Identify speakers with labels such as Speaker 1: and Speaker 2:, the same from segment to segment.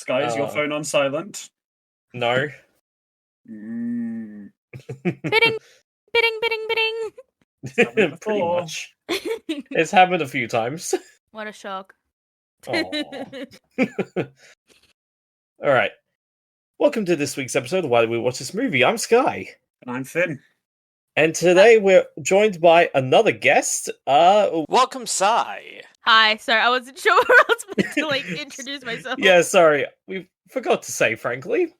Speaker 1: Sky, is your phone on silent?
Speaker 2: No.
Speaker 1: Mm.
Speaker 3: Bidding, bidding, bidding, bidding.
Speaker 2: Pretty much. It's happened a few times.
Speaker 3: What a shock.
Speaker 2: Alright. Welcome to this week's episode of Why Did We Watch This Movie? I'm Sky.
Speaker 1: And I'm Finn.
Speaker 2: And today we're joined by another guest.
Speaker 4: Welcome, Sai.
Speaker 3: Hi, sorry, I wasn't sure where I was supposed to introduce myself.
Speaker 2: Yeah, sorry. We forgot to say, frankly.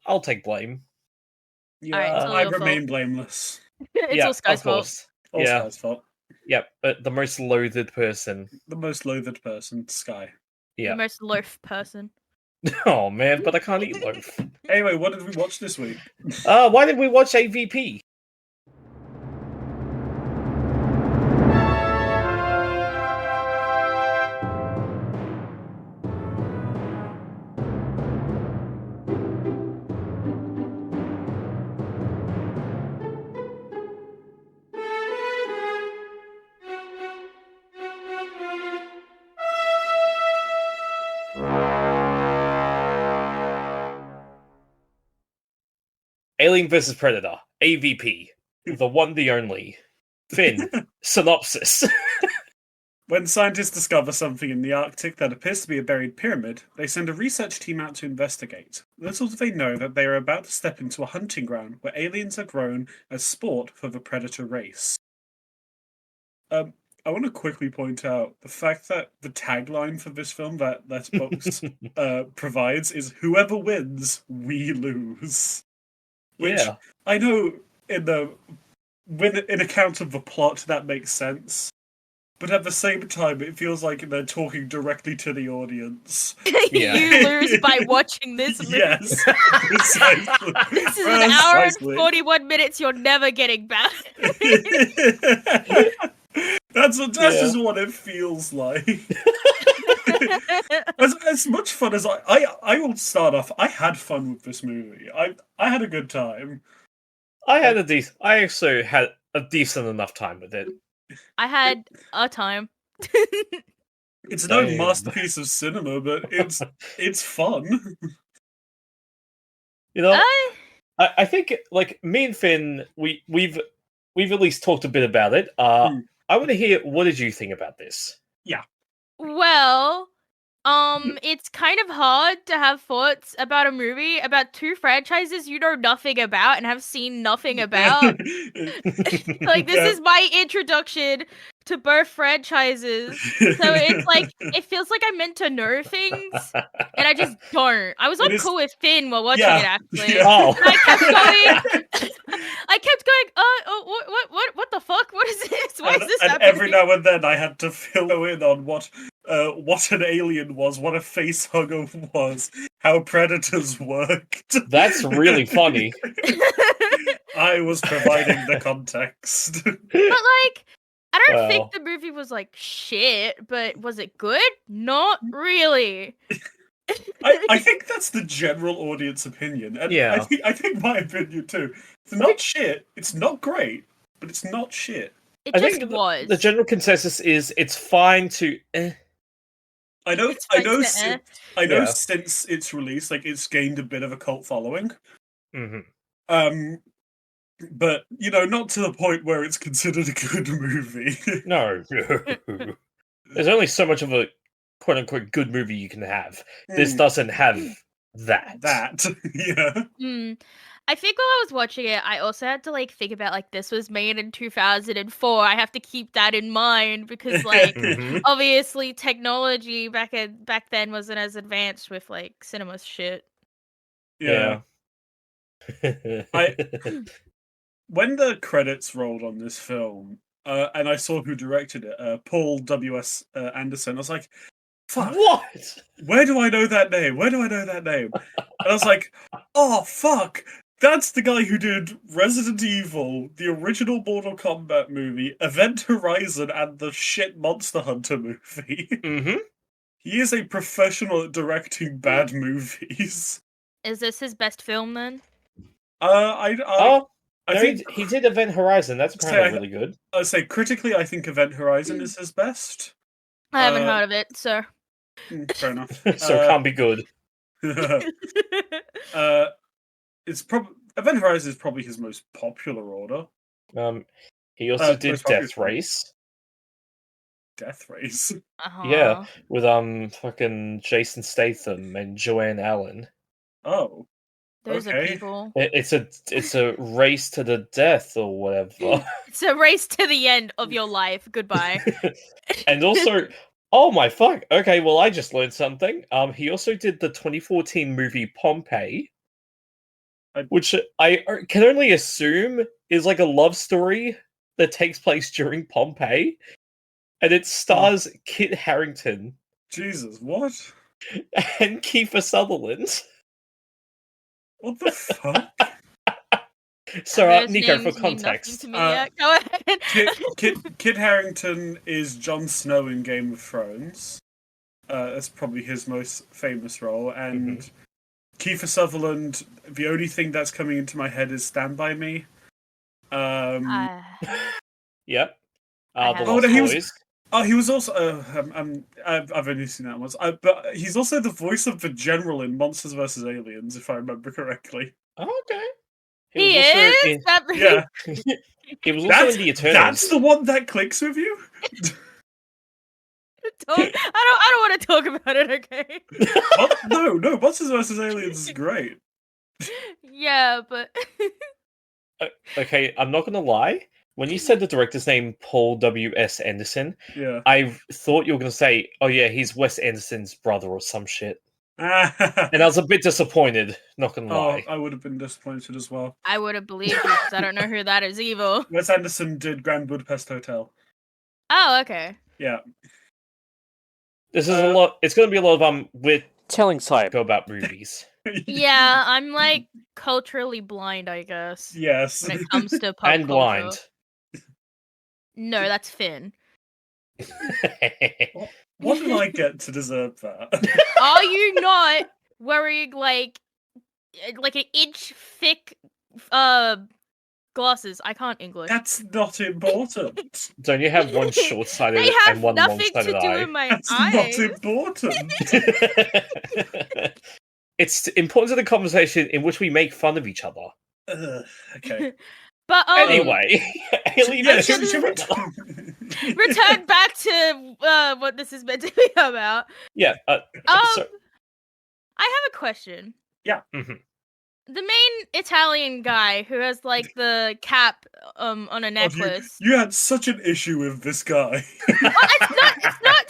Speaker 2: I'll take blame.
Speaker 1: Yeah,
Speaker 3: Alright, it's all
Speaker 1: I
Speaker 3: your
Speaker 1: remain
Speaker 3: fault.
Speaker 1: blameless.
Speaker 3: It's all Sky's fault.
Speaker 1: All
Speaker 2: Yeah.
Speaker 1: Sky's fault.
Speaker 2: Yep, but the most loathed person.
Speaker 1: The most loathed person, Sky.
Speaker 2: Yeah.
Speaker 3: The most loaf person.
Speaker 2: Oh man, but I can't eat loaf.
Speaker 1: Anyway, what did we watch this week?
Speaker 2: Why did we watch AVP? Alien vs. Predator, AVP. The one, the only. Finn, synopsis.
Speaker 1: When scientists discover something in the Arctic that appears to be a buried pyramid, they send a research team out to investigate. Little do they know that they are about to step into a hunting ground where aliens are grown as sport for the predator race. I want to quickly point out the fact that the tagline for this film that Letterboxd provides is "Whoever wins, we lose." Which
Speaker 2: Yeah.
Speaker 1: I know in account of the plot that makes sense. But at the same time, it feels like they're talking directly to the audience.
Speaker 2: Yeah.
Speaker 3: You lose by watching this movie.
Speaker 1: Yes, precisely.
Speaker 3: This is an hour and
Speaker 1: Precisely.
Speaker 3: 41 minutes you're never getting back.
Speaker 1: That's just what it feels like. As much fun as I will start off. I had fun with this movie. I had a good time.
Speaker 2: I also had a decent enough time with it.
Speaker 3: I had a time.
Speaker 1: It's no
Speaker 2: Damn.
Speaker 1: masterpiece of cinema, but it's fun.
Speaker 2: You know, I think like me and Finn, we've at least talked a bit about it. I want to hear, what did you think about this?
Speaker 3: Well, it's kind of hard to have thoughts about a movie about two franchises you know nothing about and have seen nothing about. Like, this is my introduction to both franchises. So it's like, it feels like I'm meant to know things, and I just don't. I was on call with Finn while watching it, actually.
Speaker 1: Yeah.
Speaker 2: Oh,
Speaker 3: I kept going, what the fuck? What is this? Why is this
Speaker 1: and
Speaker 3: happening?
Speaker 1: every now and then I had to fill in on what an alien was, what a face hugger was, how predators worked.
Speaker 2: that's really funny.
Speaker 1: I was providing the context.
Speaker 3: But like, I don't
Speaker 2: Well.
Speaker 3: think the movie was like shit, but was it good? Not really.
Speaker 1: I think that's the general audience opinion. And
Speaker 2: Yeah.
Speaker 1: I think my opinion too. It's not shit, it's not great, but it's not shit.
Speaker 3: It
Speaker 2: I
Speaker 3: just
Speaker 2: think
Speaker 3: was.
Speaker 2: the general consensus is it's fine to.
Speaker 1: I know
Speaker 3: It's fine to
Speaker 2: Yeah.
Speaker 1: since its release, like, it's gained a bit of a cult following.
Speaker 2: Mm-hmm.
Speaker 1: But, you know, not to the point where it's considered a good movie.
Speaker 2: No. There's only so much of a quote-unquote good movie you can have. This doesn't have that.
Speaker 1: Yeah.
Speaker 3: I think while I was watching it, I also had to like think about like this was made in 2004. I have to keep that in mind because like
Speaker 2: Mhm.
Speaker 3: obviously technology back then wasn't as advanced with like cinema shit.
Speaker 1: Yeah. When the credits rolled on this film, and I saw who directed it, Paul W.S. Anderson, I was like, fuck,
Speaker 2: What?
Speaker 1: where do I know that name? Where do I know that name? And I was like, oh, fuck, that's the guy who did Resident Evil, the original Mortal Kombat movie, Event Horizon, and the shit Monster Hunter movie.
Speaker 2: Mm-hmm.
Speaker 1: He is a professional at directing bad movies.
Speaker 3: Is this his best film then?
Speaker 1: I think
Speaker 2: he did Event Horizon. That's apparently really good.
Speaker 1: I'd say critically, I think Event Horizon is his best.
Speaker 3: I haven't heard of it, so
Speaker 1: Fair enough.
Speaker 2: So it can't be good.
Speaker 1: It's probably Event Horizon is probably his most popular order.
Speaker 2: He also did
Speaker 1: most popular
Speaker 2: Death
Speaker 1: one.
Speaker 2: Race.
Speaker 1: Death Race.
Speaker 2: Yeah, with fucking Jason Statham and Joanne Allen.
Speaker 1: Oh,
Speaker 3: Those are
Speaker 1: okay.
Speaker 3: people.
Speaker 2: It's a race to the death or whatever.
Speaker 3: It's a race to the end of your life. Goodbye.
Speaker 2: And also, oh my fuck. Okay, well I just learned something. He also did the 2014 movie Pompeii, which I can only assume is like a love story that takes place during Pompeii, and it stars Kit Harington
Speaker 1: Jesus, what?
Speaker 2: and Kiefer Sutherland.
Speaker 1: What the fuck?
Speaker 2: So,
Speaker 3: Those
Speaker 2: Nico, for
Speaker 3: names mean nothing
Speaker 2: context,
Speaker 3: to me yet. Go ahead.
Speaker 1: Kit Harington is Jon Snow in Game of Thrones. That's probably his most famous role. And Kiefer Sutherland, the only thing that's coming into my head is Stand By Me.
Speaker 2: Yep.
Speaker 3: I
Speaker 2: The
Speaker 3: haven't
Speaker 2: Lost
Speaker 1: seen it.
Speaker 2: Boys.
Speaker 1: He was also. I've only seen that once. But he's also the voice of the general in Monsters vs. Aliens, if I remember correctly.
Speaker 2: Oh, okay.
Speaker 3: He
Speaker 2: was also
Speaker 3: is.
Speaker 2: in-
Speaker 1: Yeah,
Speaker 2: He was also in the Eternals.
Speaker 1: that's the one that clicks with you.
Speaker 3: I don't want to talk about it. Okay.
Speaker 1: No, Monsters vs. Aliens is great.
Speaker 3: Yeah, but
Speaker 2: Okay, I'm not gonna lie. When you said the director's name, Paul W.S. Anderson,
Speaker 1: Yeah.
Speaker 2: I thought you were gonna say, "Oh yeah, he's Wes Anderson's brother or some shit,"
Speaker 1: Oh,
Speaker 2: and I was a bit disappointed. Not gonna lie.
Speaker 1: I would have been disappointed as well.
Speaker 3: I would have believed you because I don't know who that is either.
Speaker 1: Wes Anderson did Grand Budapest Hotel.
Speaker 3: Oh, okay.
Speaker 1: Yeah.
Speaker 2: This is a lot. It's gonna be a lot of with
Speaker 4: Telling Cyber.
Speaker 2: go about movies.
Speaker 3: Yeah, I'm like culturally blind, I guess,
Speaker 1: Yes.
Speaker 3: when it comes to pop
Speaker 2: And
Speaker 3: culture.
Speaker 2: blind.
Speaker 3: No, that's Finn.
Speaker 1: What did I get to deserve that?
Speaker 3: Are you not wearing like an inch thick glasses? I can't English.
Speaker 1: That's not important.
Speaker 2: Don't you have one short-sighted
Speaker 3: They have
Speaker 2: and one
Speaker 3: nothing
Speaker 2: long-sighted
Speaker 3: to do
Speaker 2: eye?
Speaker 3: with my
Speaker 1: That's
Speaker 3: eyes.
Speaker 1: not important.
Speaker 2: It's important to the conversation in which we make fun of each other.
Speaker 1: Okay.
Speaker 3: But
Speaker 2: Anyway, Alien
Speaker 1: Yeah,
Speaker 2: versus
Speaker 1: should
Speaker 2: Predator.
Speaker 3: return back to what this is meant to be about.
Speaker 2: Yeah.
Speaker 3: So, I have a question.
Speaker 1: Yeah.
Speaker 2: Mhm.
Speaker 3: The main Italian guy who has like the cap on a necklace.
Speaker 1: You had such an issue with this guy.
Speaker 3: Well,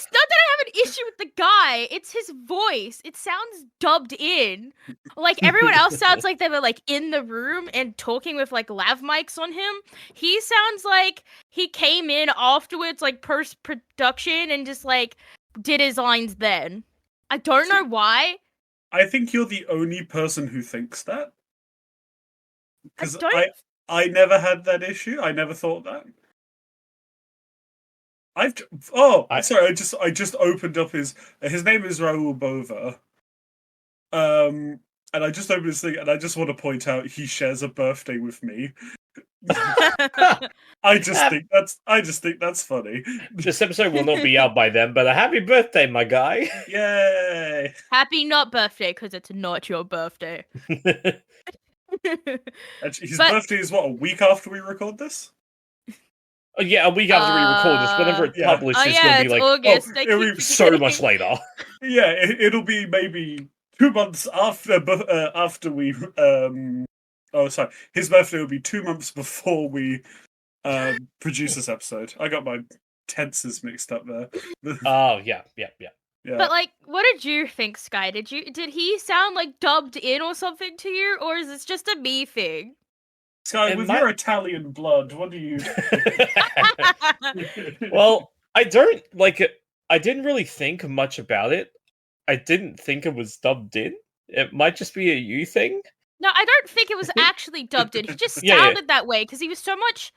Speaker 3: it's not that I have an issue with the guy. It's his voice. It sounds dubbed in. Like everyone else sounds like they were like in the room and talking with like lav mics on him. He sounds like he came in afterwards, like post-production, and just like did his lines then. I don't know why.
Speaker 1: I think you're the only person who thinks that. Because
Speaker 3: don't-
Speaker 1: I never had that issue. I never thought that. Sorry. I just opened up his name is Raul Bova. And I just opened his thing, and I just want to point out he shares a birthday with me. I just think that's funny.
Speaker 2: This episode will not be out by then, but a happy birthday, my guy.
Speaker 1: Yay!
Speaker 3: Happy not birthday, because it's not your birthday.
Speaker 1: His
Speaker 3: But-
Speaker 1: birthday is what, a week after we record this?
Speaker 2: Oh, yeah, a week after we record this, whenever it
Speaker 1: Yeah.
Speaker 2: publishes,
Speaker 3: Oh
Speaker 2: it's
Speaker 3: yeah,
Speaker 2: going to
Speaker 3: it's
Speaker 2: be like
Speaker 3: August. I
Speaker 1: it'll
Speaker 3: keep
Speaker 1: be
Speaker 2: so
Speaker 3: forgetting.
Speaker 2: much later.
Speaker 1: Yeah, it'll be maybe 2 months after we sorry, his birthday will be 2 months before we produce this episode. I got my tenses mixed up there.
Speaker 2: Oh, yeah.
Speaker 1: Yeah.
Speaker 3: But like, what did you think, Sky? Did he sound like dubbed in or something to you, or is this just a me thing?
Speaker 1: Sky,
Speaker 2: and
Speaker 1: with
Speaker 2: my-
Speaker 1: your Italian blood, what do you?
Speaker 2: Well, I didn't really think much about it. I didn't think it was dubbed in. It might just be a you thing.
Speaker 3: No, I don't think it was actually dubbed in. He just
Speaker 2: Yeah, yeah.
Speaker 3: sounded that way because he was so much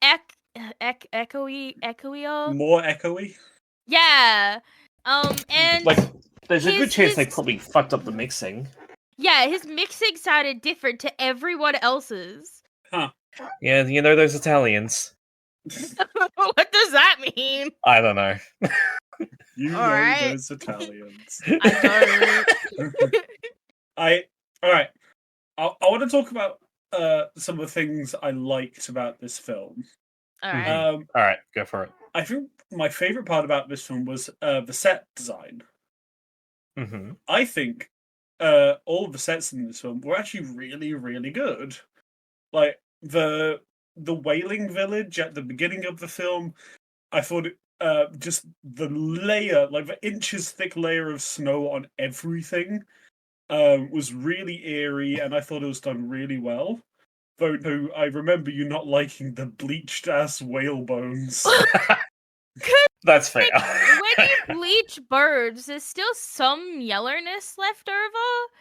Speaker 3: echoey.
Speaker 1: More echoey.
Speaker 3: Yeah. And
Speaker 2: Like, there's a good
Speaker 3: his-
Speaker 2: chance they
Speaker 3: his-
Speaker 2: probably fucked up the mixing.
Speaker 3: yeah, his mixing sounded different to everyone else's.
Speaker 2: Yeah, you know those Italians.
Speaker 3: What does that mean?
Speaker 2: I don't know.
Speaker 1: You
Speaker 3: All
Speaker 1: know
Speaker 3: right.
Speaker 1: those Italians.
Speaker 3: I don't.
Speaker 1: All right. I want to talk about some of the things I liked about this film.
Speaker 3: All right.
Speaker 2: All right, go for it.
Speaker 1: I think my favorite part about this film was the set design.
Speaker 2: Mm-hmm.
Speaker 1: I think all of the sets in this film were actually really, really good. Like the whaling village at the beginning of the film, I thought just the layer, like the inches thick layer of snow on everything, was really eerie, and I thought it was done really well. Though no, I remember you not liking the bleached ass whale bones.
Speaker 2: That's fair.
Speaker 3: When you bleach birds, there's still some yellowness left over.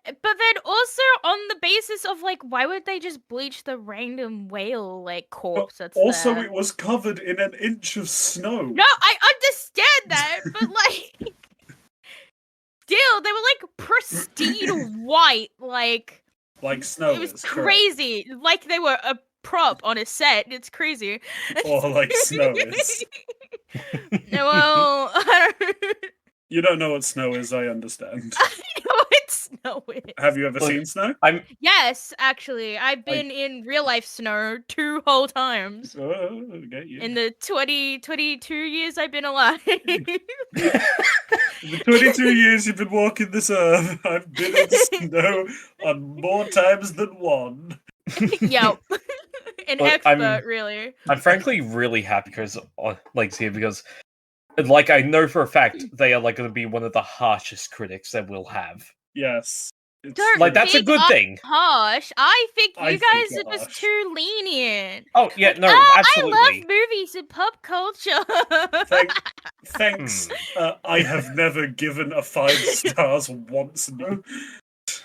Speaker 3: But then also on the basis of like, why would they just bleach the random whale like corpse that's
Speaker 1: Also,
Speaker 3: there?
Speaker 1: it was covered in an inch of snow.
Speaker 3: No, I understand that, but like, still, they were like pristine white, like
Speaker 1: snow.
Speaker 3: it was
Speaker 1: is,
Speaker 3: crazy. Like they were a prop on a set. It's crazy.
Speaker 1: Or like snow is.
Speaker 3: Well, I don't.
Speaker 1: You don't know what snow is, I understand.
Speaker 3: I know what snow is.
Speaker 1: Have you ever
Speaker 2: Look,
Speaker 1: seen snow?
Speaker 3: Yes, actually, I've been in real life snow 2 whole times
Speaker 1: Oh, get you.
Speaker 3: in the 22 years I've been alive.
Speaker 1: The 22 years you've been walking this earth, I've been in snow on more times than one.
Speaker 3: Yep. An
Speaker 2: Look,
Speaker 3: expert, really.
Speaker 2: I'm frankly really happy because like I know for a fact they are like going to be one of the harshest critics that we'll have.
Speaker 1: Yes. It's
Speaker 3: Don't
Speaker 2: Like that's a
Speaker 3: think
Speaker 2: good
Speaker 3: I'm
Speaker 2: thing.
Speaker 3: harsh. I think
Speaker 1: I
Speaker 3: you
Speaker 1: think
Speaker 3: guys
Speaker 1: you're
Speaker 3: are just
Speaker 1: harsh.
Speaker 3: too lenient.
Speaker 2: Oh yeah, no,
Speaker 3: I
Speaker 2: absolutely.
Speaker 3: love movies and pop culture.
Speaker 1: Thanks. I have never given a 5 stars once. No.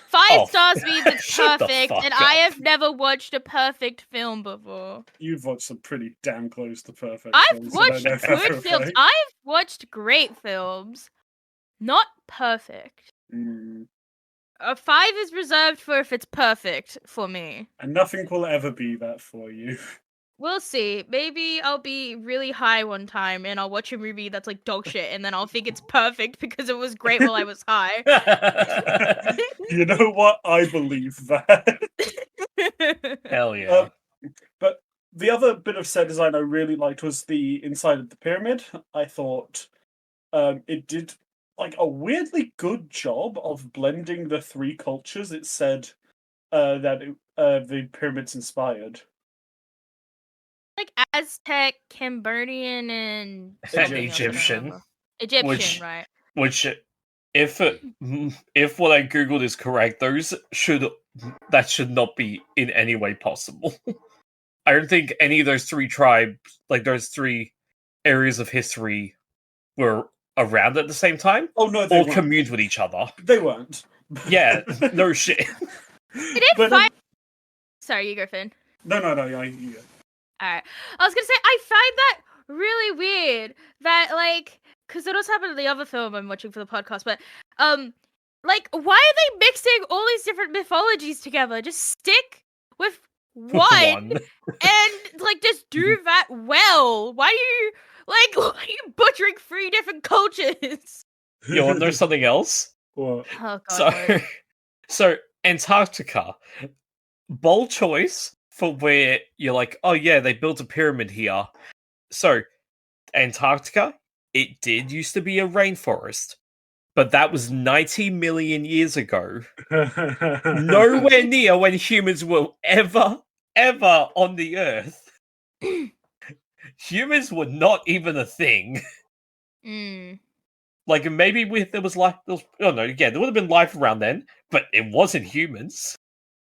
Speaker 3: 5 stars means it's
Speaker 2: shut the
Speaker 3: perfect,
Speaker 2: fuck
Speaker 3: and I
Speaker 2: up.
Speaker 3: have never watched a perfect film before.
Speaker 1: You've watched some pretty damn close to perfect
Speaker 3: I've
Speaker 1: films. and I
Speaker 3: watched
Speaker 1: know how
Speaker 3: good
Speaker 1: to
Speaker 3: films.
Speaker 1: play.
Speaker 3: I've watched great films. Not perfect.
Speaker 1: Mm.
Speaker 3: A 5 is reserved for if it's perfect for me.
Speaker 1: And nothing will ever be that for you.
Speaker 3: We'll see. Maybe I'll be really high one time and I'll watch a movie that's like dog shit and then I'll think it's perfect because it was great while I was high.
Speaker 1: You know what? I believe that.
Speaker 2: Hell yeah.
Speaker 1: But the other bit of set design I really liked was the inside of the pyramid. I thought it did like a weirdly good job of blending the 3 cultures it said that the pyramids inspired.
Speaker 3: Like Aztec, Cambodian, and
Speaker 2: Egyptian.
Speaker 3: Egyptian,
Speaker 2: Which-
Speaker 3: right?
Speaker 2: Which, if what I googled is correct, that should not be in any way possible. I don't think any of those 3 tribes, like those 3 areas of history, were around at the same time
Speaker 1: Oh no, they
Speaker 2: or
Speaker 1: weren't.
Speaker 2: communed with each other.
Speaker 1: They weren't.
Speaker 2: Yeah, no shit.
Speaker 3: Did it
Speaker 1: But,
Speaker 3: find? Sorry, you go, Finn.
Speaker 1: No, you go.
Speaker 3: Alright. I was gonna say, I find that really weird that, like, because it also happened in the other film I'm watching for the podcast, but, like, why are they mixing all these different mythologies together? Just stick with one and, like, just do that well. Why are you butchering 3 different cultures?
Speaker 2: You want to know something else?
Speaker 1: What?
Speaker 3: Oh, God.
Speaker 2: So Antarctica, bold choice for where you're like, oh yeah, they built a pyramid here. So Antarctica, it did used to be a rainforest, but that was 90 million years ago. Nowhere near when humans were ever on the Earth. Humans were not even a thing.
Speaker 3: Mm.
Speaker 2: Like maybe there was life. Oh no, yeah, there would have been life around then, but it wasn't humans.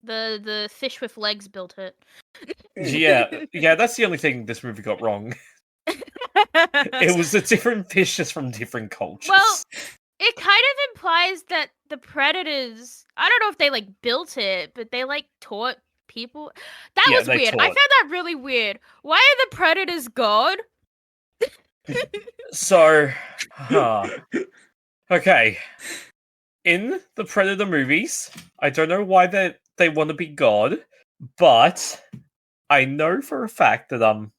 Speaker 3: The fish with legs built it.
Speaker 2: Yeah, that's the only thing this movie got wrong. It was a different fish just from different cultures.
Speaker 3: Well, it kind of implies that the predators, I don't know if they like built it, but they like taught people. That
Speaker 2: Yeah,
Speaker 3: was
Speaker 2: they
Speaker 3: weird. I
Speaker 2: taught.
Speaker 3: found that really weird. Why are the predators God?
Speaker 2: So, okay. In the Predator movies, I don't know why they want to be God, but I know for a fact that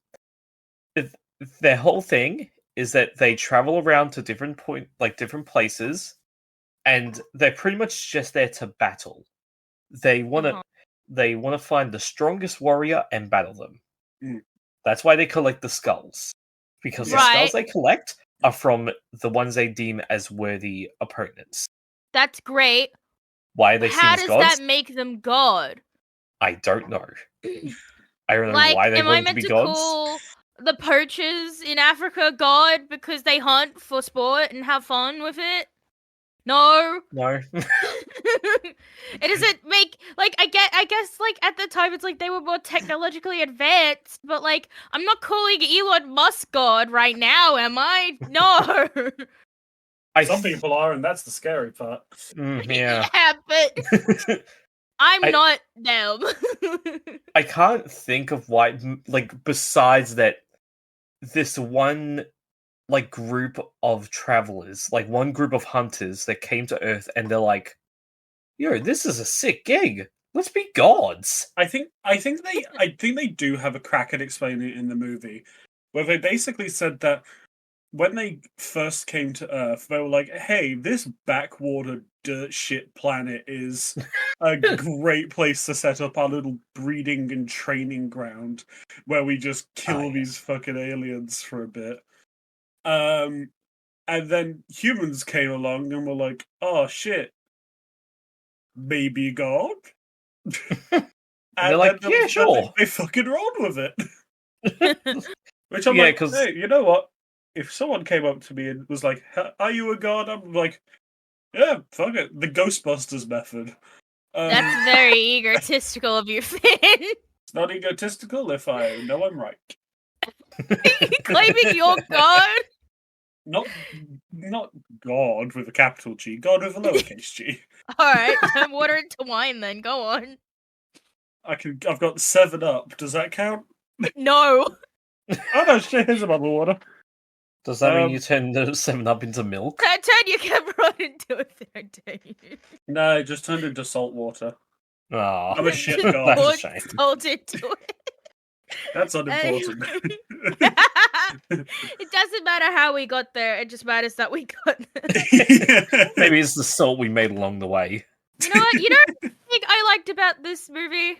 Speaker 2: their whole thing is that they travel around to different places, and they're pretty much just there to battle. They want to find the strongest warrior and battle them.
Speaker 1: Mm.
Speaker 2: That's why they collect the skulls, because the skulls they collect are from the ones they deem as worthy opponents.
Speaker 3: That's great.
Speaker 2: Why are they seen as gods?
Speaker 3: How does that make them god?
Speaker 2: I don't know. I don't know
Speaker 3: Like,
Speaker 2: why they
Speaker 3: am I
Speaker 2: want to
Speaker 3: meant
Speaker 2: be
Speaker 3: to
Speaker 2: gods.
Speaker 3: call the poachers in Africa god because they hunt for sport and have fun with it? No.
Speaker 2: No.
Speaker 3: It doesn't make I guess like at the time it's like they were more technologically advanced, but like I'm not calling Elon Musk god right now, am I? No.
Speaker 1: Some people are, and that's the scary part.
Speaker 2: Yeah.
Speaker 3: Yeah, but I'm not them.
Speaker 2: I can't think of why, like, besides that, this one, like, group of travelers, like, one group of hunters that came to Earth, and they're like, yo, this is a sick gig. Let's be gods.
Speaker 1: I think they do have a crack at explaining it in the movie, where they basically said that when they first came to Earth, they were like, hey, this backwater dirt shit planet is a great place to set up our little breeding and training ground where we just kill these fucking aliens for a bit. And then humans came along and were like, oh shit, maybe God? And
Speaker 2: they're like, yeah, sure.
Speaker 1: They fucking rolled with it. Which I'm like, hey, you know what? If someone came up to me and was like, are you a god? I'm like, yeah, fuck it. The Ghostbusters method.
Speaker 3: That's very egotistical of you, Finn.
Speaker 1: It's not egotistical if I know I'm right.
Speaker 3: Claiming you're God?
Speaker 1: Not God with a capital G, God with a lowercase g.
Speaker 3: Alright, I'm water into wine then, go on.
Speaker 1: I've got 7-Up. Does that count?
Speaker 3: No.
Speaker 1: Oh no, shit, here's a bottle of water.
Speaker 2: Does that mean you turn the 7-Up into milk?
Speaker 3: I turned your camera into a thing, Dave.
Speaker 1: No, it just turned into salt water.
Speaker 2: Oh,
Speaker 1: I'm a shit god.
Speaker 2: That's a shame.
Speaker 3: Salt into it.
Speaker 1: That's unimportant.
Speaker 3: It doesn't matter how we got there, it just matters that we got there.
Speaker 2: Maybe it's the salt we made along the way.
Speaker 3: You know what? You know what I think I liked about this movie?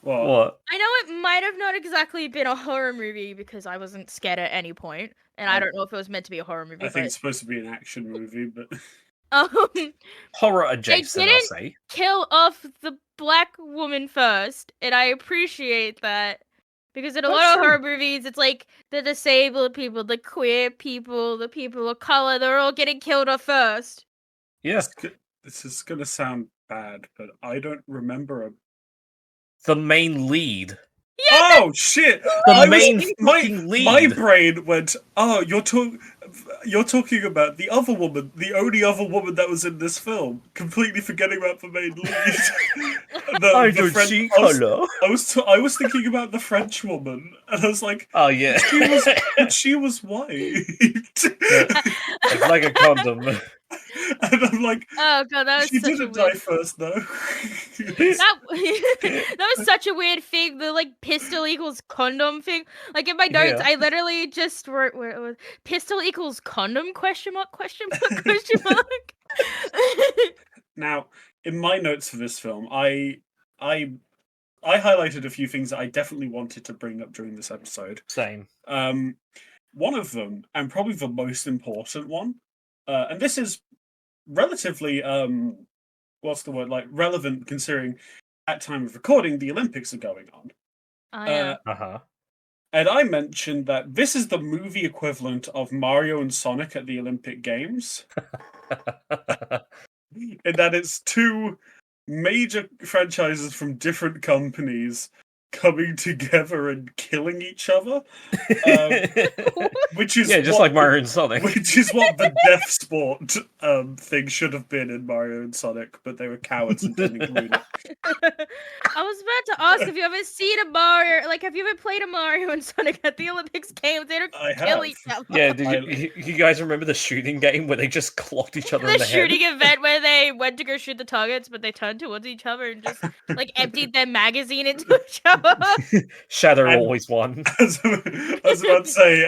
Speaker 1: What?
Speaker 3: I know it might have not exactly been a horror movie because I wasn't scared at any point, and I don't know if it was meant to be a horror movie.
Speaker 1: I think it's supposed to be an action movie, but
Speaker 2: horror adjacent, I'll say.
Speaker 3: They didn't kill off the black woman first, and I appreciate that because in a lot of horror movies, it's like the disabled people, the queer people, the people of color, they're all getting killed off first.
Speaker 2: Yeah.
Speaker 1: This is gonna sound bad, but I don't remember
Speaker 2: the main lead.
Speaker 3: Yeah,
Speaker 1: oh shit!
Speaker 2: Lead.
Speaker 1: My brain went, oh, you're talking about the other woman, the only other woman that was in this film. Completely forgetting about the main lead. I was thinking about the French woman, and I was like,
Speaker 2: oh yeah,
Speaker 1: she was white,
Speaker 2: like a condom.
Speaker 1: And I'm like,
Speaker 3: oh god, that was
Speaker 1: she
Speaker 3: such
Speaker 1: didn't
Speaker 3: a weird...
Speaker 1: die first, though.
Speaker 3: that was such a weird thing. The like pistol equals condom thing. Like in my notes, I literally just wrote where it was pistol equals condom question mark.
Speaker 1: Now, in my notes for this film, I highlighted a few things that I definitely wanted to bring up during this episode.
Speaker 2: Same.
Speaker 1: One of them, and probably the most important one, and this is relatively relevant considering at time of recording the Olympics are going on. And I mentioned that this is the movie equivalent of Mario and Sonic at the Olympic Games. In that it's two major franchises from different companies coming together and killing each other, which is
Speaker 2: just like Mario and Sonic,
Speaker 1: which is what the death sport thing should have been in Mario and Sonic, but they were cowards and didn't include it.
Speaker 3: I was about to ask if you ever seen a Mario, like have you ever played a Mario and Sonic at the Olympics games? They don't kill each other.
Speaker 2: Yeah, you guys remember the shooting game where they just clocked each other in the head?
Speaker 3: The shooting event where they went to go shoot the targets, but they turned towards each other and just like emptied their magazine into each other.
Speaker 2: Shadow
Speaker 1: And-
Speaker 2: always won.
Speaker 1: I was about to say,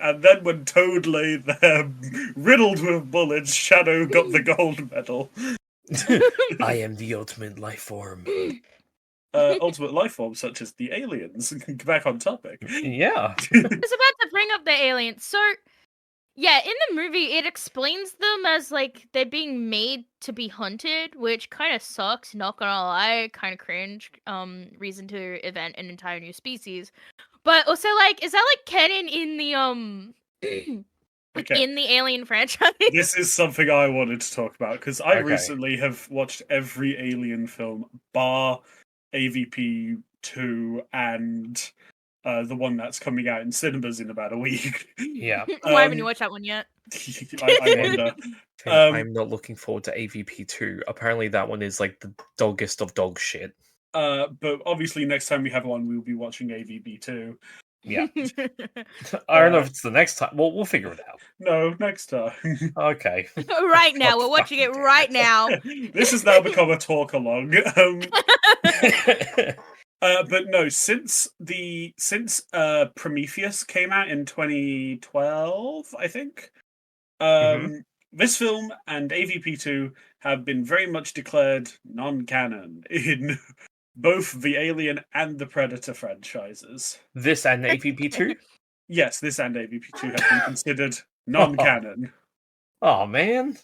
Speaker 1: and then when Toad lay there riddled with bullets, Shadow got the gold medal.
Speaker 2: I am the ultimate life form.
Speaker 1: Ultimate life forms such as the aliens. Back on topic.
Speaker 2: Yeah.
Speaker 3: I was about to bring up the aliens. So, yeah, in the movie, it explains them as like they're being made to be hunted, which kind of sucks. Not gonna lie, kind of cringe. Reason to invent an entire new species, but also like, is that like canon in the
Speaker 1: Okay.
Speaker 3: in the Alien franchise?
Speaker 1: This is something I wanted to talk about because I
Speaker 2: Okay.
Speaker 1: recently have watched every Alien film bar AVP 2 and the one that's coming out in cinemas in about a week.
Speaker 2: Yeah.
Speaker 3: Why haven't you watched that one yet?
Speaker 1: I wonder.
Speaker 2: I'm not looking forward to AVP 2. Apparently that one is like the doggest of dog shit.
Speaker 1: But obviously next time we have one, we'll be watching AVP 2.
Speaker 2: Yeah. I don't know if it's the next time. Well, we'll figure it out.
Speaker 1: No, next time.
Speaker 2: Okay.
Speaker 3: Right now, we're watching it right now.
Speaker 1: This has now become a talk along. But no, since Prometheus came out in 2012, I think, this film and AVP2 have been very much declared non-canon in both the Alien and the Predator franchises.
Speaker 2: This and AVP 2?
Speaker 1: Yes, this and AVP2 have been considered non-canon.
Speaker 2: Oh man.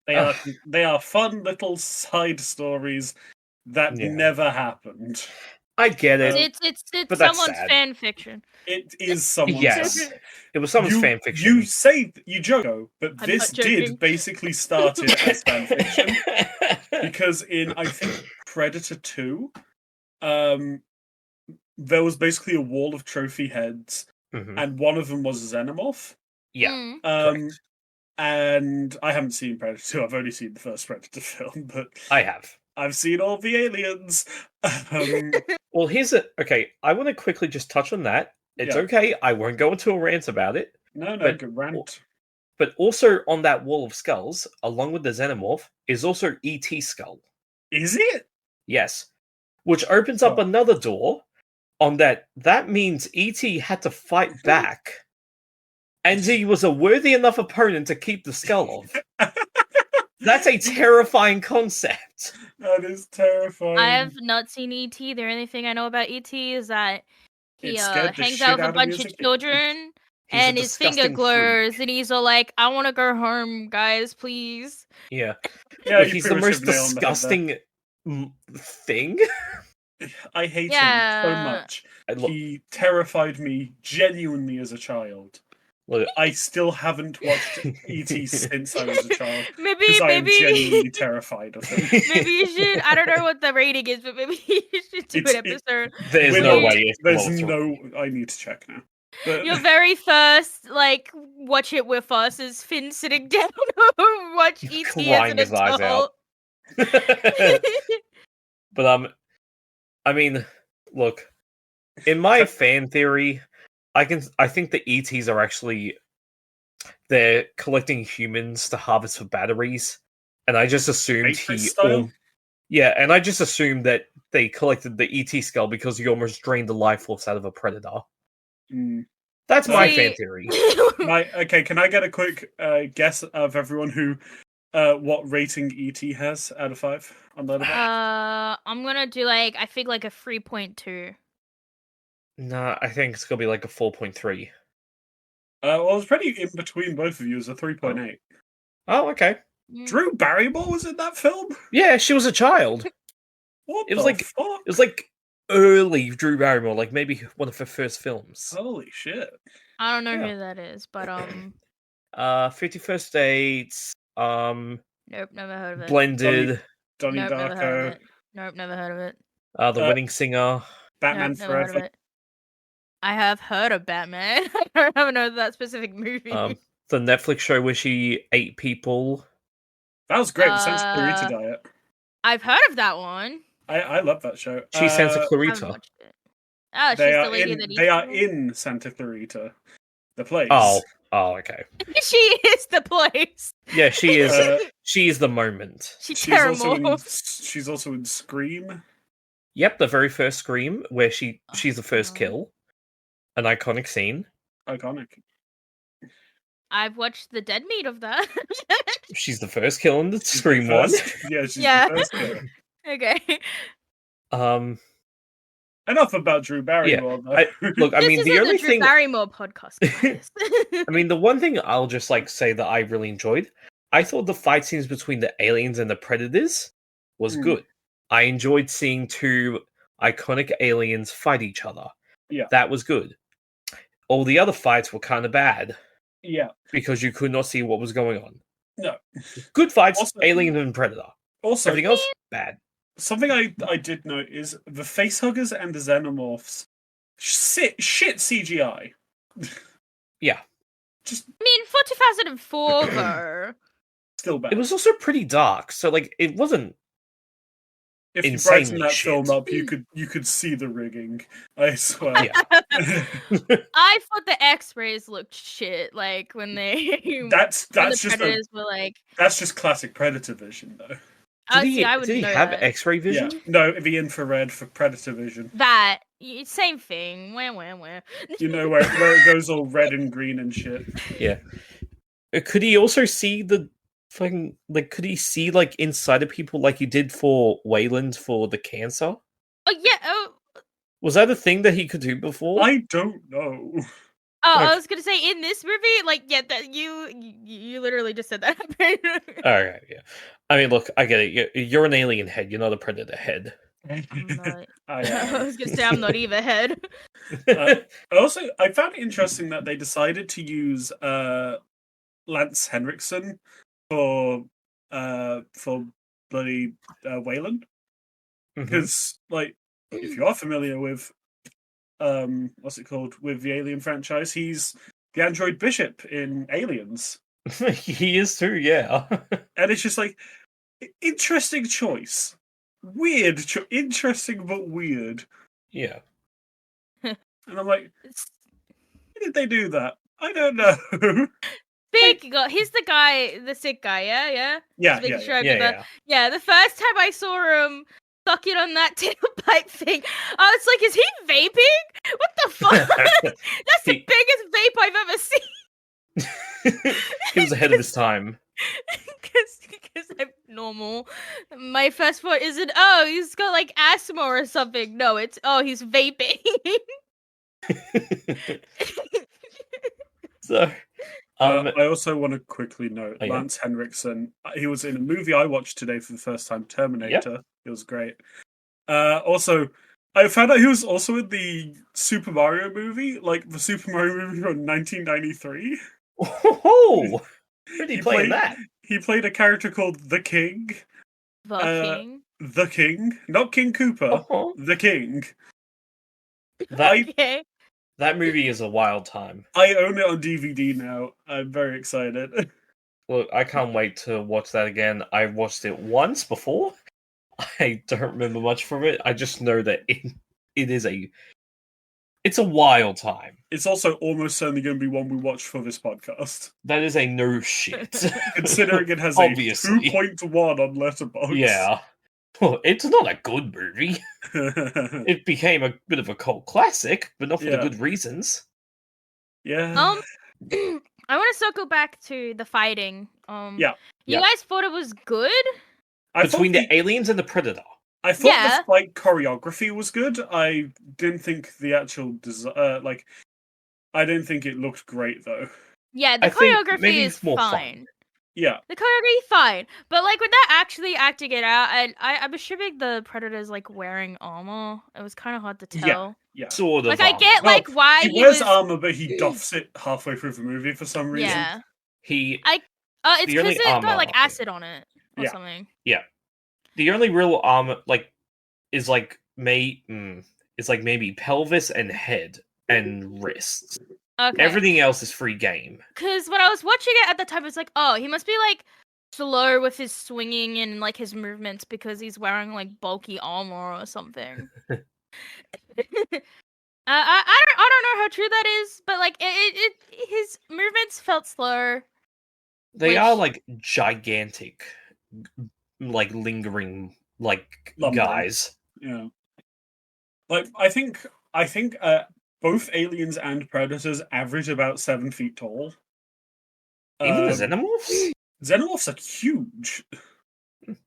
Speaker 1: They are fun little side stories that never happened.
Speaker 2: I get it.
Speaker 3: It's
Speaker 2: but that's
Speaker 3: someone's
Speaker 2: sad.
Speaker 3: fan fiction.
Speaker 1: It is someone's.
Speaker 2: Yes. It was someone's fan fiction.
Speaker 1: You say you joke, but
Speaker 3: I'm
Speaker 1: this
Speaker 3: not joking.
Speaker 1: did basically started as fan fiction because in I think Predator 2, there was basically a wall of trophy heads, and one of them was a xenomorph.
Speaker 2: Yeah.
Speaker 1: Mm. And I haven't seen Predator 2. I've only seen the first Predator film, but
Speaker 2: I have.
Speaker 1: I've seen all the aliens.
Speaker 2: Well, here's it. Okay, I want to quickly just touch on that. It's okay. I won't go into a rant about it.
Speaker 1: No,
Speaker 2: but,
Speaker 1: good rant.
Speaker 2: But also on that wall of skulls, along with the xenomorph, is also E.T. skull.
Speaker 1: Is it?
Speaker 2: Yes. Which opens up another door on that. That means E.T. had to fight back. And he was a worthy enough opponent to keep the skull of. That's a terrifying concept.
Speaker 1: That is terrifying.
Speaker 3: I have not seen E.T. The only thing I know about E.T. is that he
Speaker 1: scared the
Speaker 3: hangs
Speaker 1: shit
Speaker 3: out with
Speaker 1: out
Speaker 3: a
Speaker 1: of
Speaker 3: bunch
Speaker 1: me as a
Speaker 3: of
Speaker 1: kid.
Speaker 3: children,
Speaker 2: He's a
Speaker 3: and his finger
Speaker 2: disgusting
Speaker 3: glows,
Speaker 2: freak.
Speaker 3: and he's all like, "I want to go home, guys, please."
Speaker 2: Yeah.
Speaker 1: Yeah,
Speaker 2: Look,
Speaker 1: you
Speaker 2: he's the
Speaker 1: pretty much
Speaker 2: most
Speaker 1: hit the nail on the head there.
Speaker 2: disgusting thing.
Speaker 1: I hate him so
Speaker 3: Yeah.
Speaker 1: much.
Speaker 2: Look,
Speaker 1: He terrified me genuinely as a child.
Speaker 2: look,
Speaker 1: I still haven't watched E.T. since I was a child.
Speaker 3: Maybe,
Speaker 1: Because I am
Speaker 3: maybe,
Speaker 1: genuinely terrified of him.
Speaker 3: maybe you should. I don't know what the rating is, but maybe you should do
Speaker 1: It's-
Speaker 3: an episode.
Speaker 2: there's
Speaker 1: We're
Speaker 2: no
Speaker 1: not-
Speaker 2: way it's
Speaker 1: There's
Speaker 2: below three.
Speaker 1: no... I need to check now. But
Speaker 3: Your very first, like, watch it with us is Finn sitting down to watch E.T. as
Speaker 2: Crying
Speaker 3: an
Speaker 2: his eyes out.
Speaker 3: adult.
Speaker 2: But I mean, look, in my fan theory, I think the ETs are actually they're collecting humans to harvest for batteries, and I just assumed
Speaker 1: Matrix style?
Speaker 2: and I just assumed that they collected the ET skull because he almost drained the life force out of a predator.
Speaker 1: Mm.
Speaker 2: That's my
Speaker 3: See-
Speaker 2: fan theory.
Speaker 1: Okay, can I get a quick guess of everyone who... what rating E.T. has out of 5 on Letterboxd?
Speaker 3: I'm gonna do I think a 3.2.
Speaker 2: Nah, I think it's gonna be like a 4.3.
Speaker 1: Well, it's pretty in between both of you as a 3.8.
Speaker 2: Oh, okay.
Speaker 1: Drew Barrymore was in that film?
Speaker 2: Yeah, she was a child.
Speaker 1: What
Speaker 2: It was
Speaker 1: the
Speaker 2: like-
Speaker 1: fuck?
Speaker 2: It was like early Drew Barrymore, like maybe one of her first films.
Speaker 1: Holy shit.
Speaker 3: I don't know
Speaker 2: Yeah.
Speaker 3: who that is, but
Speaker 2: 51st Dates,
Speaker 3: nope, never heard of it.
Speaker 2: Blended,
Speaker 1: Donnie
Speaker 3: Nope, never heard of
Speaker 1: Darko,
Speaker 3: it. Nope, never heard of it.
Speaker 2: The Winning Singer.
Speaker 1: Batman
Speaker 3: Nope, never heard of
Speaker 1: Forever.
Speaker 3: it. I have heard of Batman. I don't know that specific movie.
Speaker 2: The Netflix show where she ate people.
Speaker 1: That was great, the Santa Clarita Diet.
Speaker 3: I've heard of that one.
Speaker 1: I love that show.
Speaker 2: She's Santa
Speaker 3: I haven't
Speaker 2: Clarita.
Speaker 3: watched it. Oh, she's
Speaker 1: They
Speaker 3: the
Speaker 1: are
Speaker 3: lady
Speaker 1: in,
Speaker 3: that eats
Speaker 1: they are
Speaker 3: people?
Speaker 1: in Santa Clarita, the place.
Speaker 2: Oh, Oh, okay.
Speaker 3: She is the place.
Speaker 2: Yeah, she is. She is the moment.
Speaker 3: She's terrible.
Speaker 1: She's also in Scream.
Speaker 2: Yep, the very first Scream, where she's the first
Speaker 3: God.
Speaker 2: kill. An iconic scene.
Speaker 1: Iconic.
Speaker 3: I've watched the dead meat of that.
Speaker 2: She's the first kill in the
Speaker 1: She's the
Speaker 2: Scream one.
Speaker 1: first- Yeah, she's
Speaker 3: Yeah.
Speaker 1: the first killer.
Speaker 3: Okay.
Speaker 1: Enough about Drew Barrymore, though.
Speaker 2: Look, I
Speaker 3: This
Speaker 2: mean,
Speaker 3: isn't
Speaker 2: the only
Speaker 3: Drew
Speaker 2: thing.
Speaker 3: Barrymore podcast, guys.
Speaker 2: I mean, the one thing I'll just say that I really enjoyed. I thought the fight scenes between the aliens and the predators was good. I enjoyed seeing two iconic aliens fight each other.
Speaker 1: Yeah.
Speaker 2: That was good. All the other fights were kind of bad.
Speaker 1: Yeah.
Speaker 2: Because you could not see what was going on.
Speaker 1: No.
Speaker 2: Good fights,
Speaker 1: Also-
Speaker 2: Alien and Predator.
Speaker 1: Also,
Speaker 2: Everything else, bad.
Speaker 1: something I did note is the facehuggers and the xenomorphs. Shit CGI.
Speaker 2: Yeah.
Speaker 1: Just
Speaker 3: I mean, for 2004, though.
Speaker 1: still bad.
Speaker 2: It was also pretty dark, so it wasn't.
Speaker 1: If you
Speaker 2: insanely
Speaker 1: brighten that
Speaker 2: shit.
Speaker 1: film up, you could see the rigging. I swear.
Speaker 2: Yeah.
Speaker 3: I thought the X-rays looked shit. Like when they
Speaker 1: That's
Speaker 3: when the
Speaker 1: just
Speaker 3: predators were like.
Speaker 1: that's just classic Predator vision, though.
Speaker 3: I would
Speaker 2: did he
Speaker 3: know
Speaker 2: have
Speaker 3: that.
Speaker 2: X-ray vision?
Speaker 1: Yeah. No, the infrared for Predator vision.
Speaker 3: That same thing. Where?
Speaker 1: You know where it goes all red and green and shit.
Speaker 2: Yeah. Could he also see the fucking could he see inside of people like he did for Wayland for the cancer?
Speaker 3: Oh yeah. Oh,
Speaker 2: Was that a thing that he could do before?
Speaker 1: I don't know.
Speaker 3: I was gonna say in this movie, that you literally just said that.
Speaker 2: Alright, yeah. I mean, look, I get it. You're an alien head. You're not a predator head.
Speaker 3: I'm not.
Speaker 1: I
Speaker 3: I was gonna say I'm not either head.
Speaker 1: I found it interesting that they decided to use Lance Henriksen for bloody Wayland, because if you are familiar with what's it called with the Alien franchise, he's the android Bishop in Aliens.
Speaker 2: He is too, yeah.
Speaker 1: And it's just interesting choice. Weird, interesting but weird.
Speaker 2: Yeah.
Speaker 1: And I'm like, why did they do that? I don't know.
Speaker 3: He's the guy, the sick guy, yeah?
Speaker 1: Yeah,
Speaker 3: Just making
Speaker 1: yeah,
Speaker 3: sure I
Speaker 2: yeah,
Speaker 3: get that.
Speaker 2: yeah.
Speaker 3: Yeah, the first time I saw him sucking on that tailpipe thing, I was like, is he vaping? What the fuck? That's the biggest vape I've ever seen.
Speaker 2: He was ahead of his time.
Speaker 3: Because I'm normal. My first thought isn't, he's got asthma or something. No, it's, he's vaping.
Speaker 2: So,
Speaker 1: I also want to quickly note
Speaker 2: yeah.
Speaker 1: Lance Henriksen. He was in a movie I watched today for the first time, Terminator. It was great. Also, I found out he was also in the Super Mario movie, the Super Mario movie from 1993.
Speaker 2: Oh, where did he play that?
Speaker 1: He played a character called The King.
Speaker 3: King.
Speaker 1: The King, not King Cooper. The King.
Speaker 3: Okay.
Speaker 2: That movie is a wild time.
Speaker 1: I own it on DVD now. I'm very excited.
Speaker 2: Look, I can't wait to watch that again. I watched it once before. I don't remember much from it. I just know that it's a wild time.
Speaker 1: It's also almost certainly going to be one we watch for this podcast.
Speaker 2: That is a no shit.
Speaker 1: Considering it has
Speaker 2: Obviously.
Speaker 1: a 2.1 on Letterboxd.
Speaker 2: Yeah. Well, it's not a good movie. It became a bit of a cult classic, but not for the good reasons.
Speaker 1: Yeah.
Speaker 3: I want to circle back to the fighting.
Speaker 1: Yeah.
Speaker 3: You guys thought it was good?
Speaker 2: Between the aliens and the predator.
Speaker 1: I thought the fight choreography was good. I didn't think the actual I didn't think it looked great though.
Speaker 3: Yeah, the choreography is
Speaker 2: more
Speaker 3: fine.
Speaker 2: fun.
Speaker 3: Yeah. The choreography fine. But when they're actually acting it out, I'm assuming the predator's wearing armor. It was kind of hard to tell.
Speaker 1: Yeah.
Speaker 2: Sort of.
Speaker 3: I get why
Speaker 1: he wears armor, but he doffs it halfway through the movie for some reason.
Speaker 3: Yeah.
Speaker 2: It's
Speaker 3: because it got acid on it or something.
Speaker 2: Yeah. The only real armor is maybe pelvis and head and wrists.
Speaker 3: Okay.
Speaker 2: Everything else is free game.
Speaker 3: Because when I was watching it at the time, it's he must be slow with his swinging and his movements because he's wearing bulky armor or something. I don't know how true that is, but like his movements felt slow.
Speaker 2: They are like gigantic, like lingering like
Speaker 1: Lumbering.
Speaker 2: guys.
Speaker 1: Yeah. Like I think both aliens and predators average about 7 feet tall.
Speaker 2: Even the xenomorphs?
Speaker 1: Xenomorphs are huge.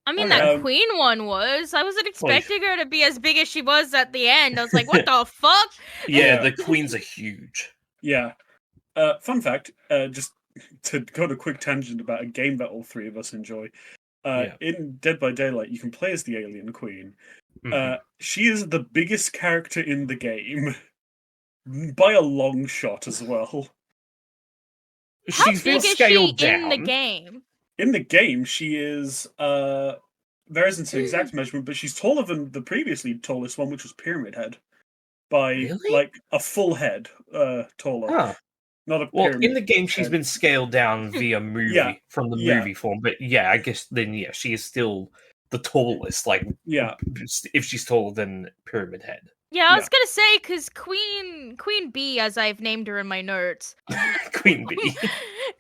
Speaker 3: I mean,
Speaker 2: Okay.
Speaker 3: that queen one was. I wasn't expecting her to be as big as she was at the end. I was like, what the fuck?
Speaker 2: Yeah, the queens are huge.
Speaker 1: Yeah. Fun fact, just to go on a quick tangent about a game that all three of us enjoy. In Dead by Daylight, you can play as the alien queen. She is the biggest character in the game. By a long shot as well.
Speaker 3: How
Speaker 2: She's been
Speaker 3: big is
Speaker 2: scaled
Speaker 3: she
Speaker 2: down.
Speaker 3: in the game?
Speaker 1: In the game, she is, there isn't an exact measurement, but she's taller than the previously tallest one, which was Pyramid Head. By,
Speaker 2: Really?
Speaker 1: like, a full head taller.
Speaker 2: Huh.
Speaker 1: Not a
Speaker 2: Well,
Speaker 1: pyramid
Speaker 2: in the game, she's
Speaker 1: head.
Speaker 2: been scaled down via movie from the
Speaker 1: Yeah.
Speaker 2: movie form, but yeah, I guess then she is still the tallest. Like, if she's taller than Pyramid Head.
Speaker 3: Yeah, I was gonna say because Queen Bee, as I've named her in my notes,
Speaker 2: Queen Bee.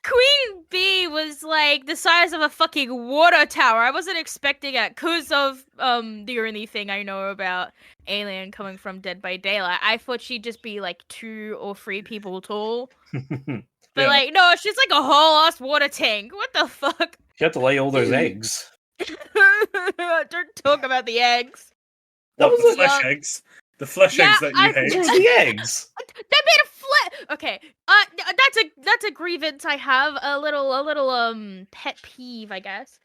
Speaker 3: Queen Bee was like the size of a fucking water tower. I wasn't expecting it because of the only thing I know about Alien coming from Dead by Daylight. I thought she'd just be like 2 or 3 people tall. But like, no, she's like a whole ass water tank. What the fuck?
Speaker 2: You have to lay all those eggs.
Speaker 3: Don't talk about the eggs.
Speaker 1: That was the flesh eggs. The flesh eggs that you hate.
Speaker 2: The eggs.
Speaker 3: They made a flesh. Okay, that's a grievance I have. A little pet peeve, I guess.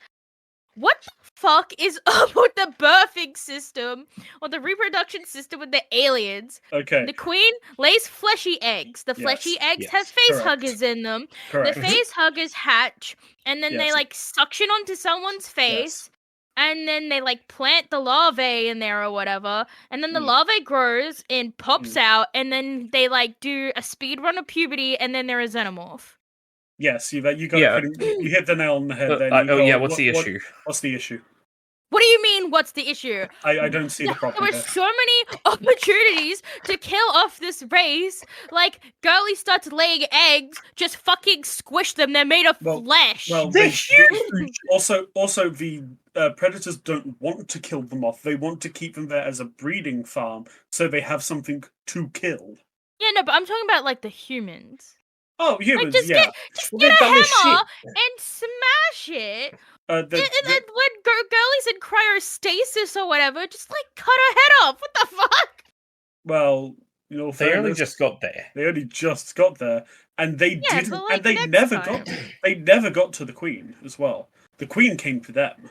Speaker 3: What the fuck is up with the birthing system or the reproduction system with the aliens?
Speaker 1: Okay.
Speaker 3: The queen lays fleshy eggs. The fleshy eggs have face huggers in them.
Speaker 1: Correct.
Speaker 3: The face huggers hatch, and then they like suction onto someone's face. And then they like plant the larvae in there or whatever, and then the larvae grows and pops out, and then they like do a speed run of puberty, and then they're a xenomorph.
Speaker 1: Yes, you hit the nail on the head.
Speaker 2: What's the issue?
Speaker 1: What's the issue?
Speaker 3: What do you mean? What's the issue?
Speaker 1: I don't see the problem.
Speaker 3: There were so many opportunities to kill off this race. Like, girly starts laying eggs, just fucking squish them. They're made of flesh.
Speaker 1: Well,
Speaker 2: they're huge.
Speaker 1: Also, the predators don't want to kill them off. They want to keep them there as a breeding farm, so they have something to kill.
Speaker 3: Yeah, no, but I'm talking about like the humans.
Speaker 1: Oh, humans,
Speaker 3: like,
Speaker 1: yeah.
Speaker 3: Just get a hammer and smash it. And then when girlie's in cryostasis or whatever, just like cut her head off. What the fuck?
Speaker 1: Well,
Speaker 2: they only just got there.
Speaker 1: They only just got there, and they didn't,
Speaker 3: but, like,
Speaker 1: and they never got. They never got to the queen as well. The queen came for them.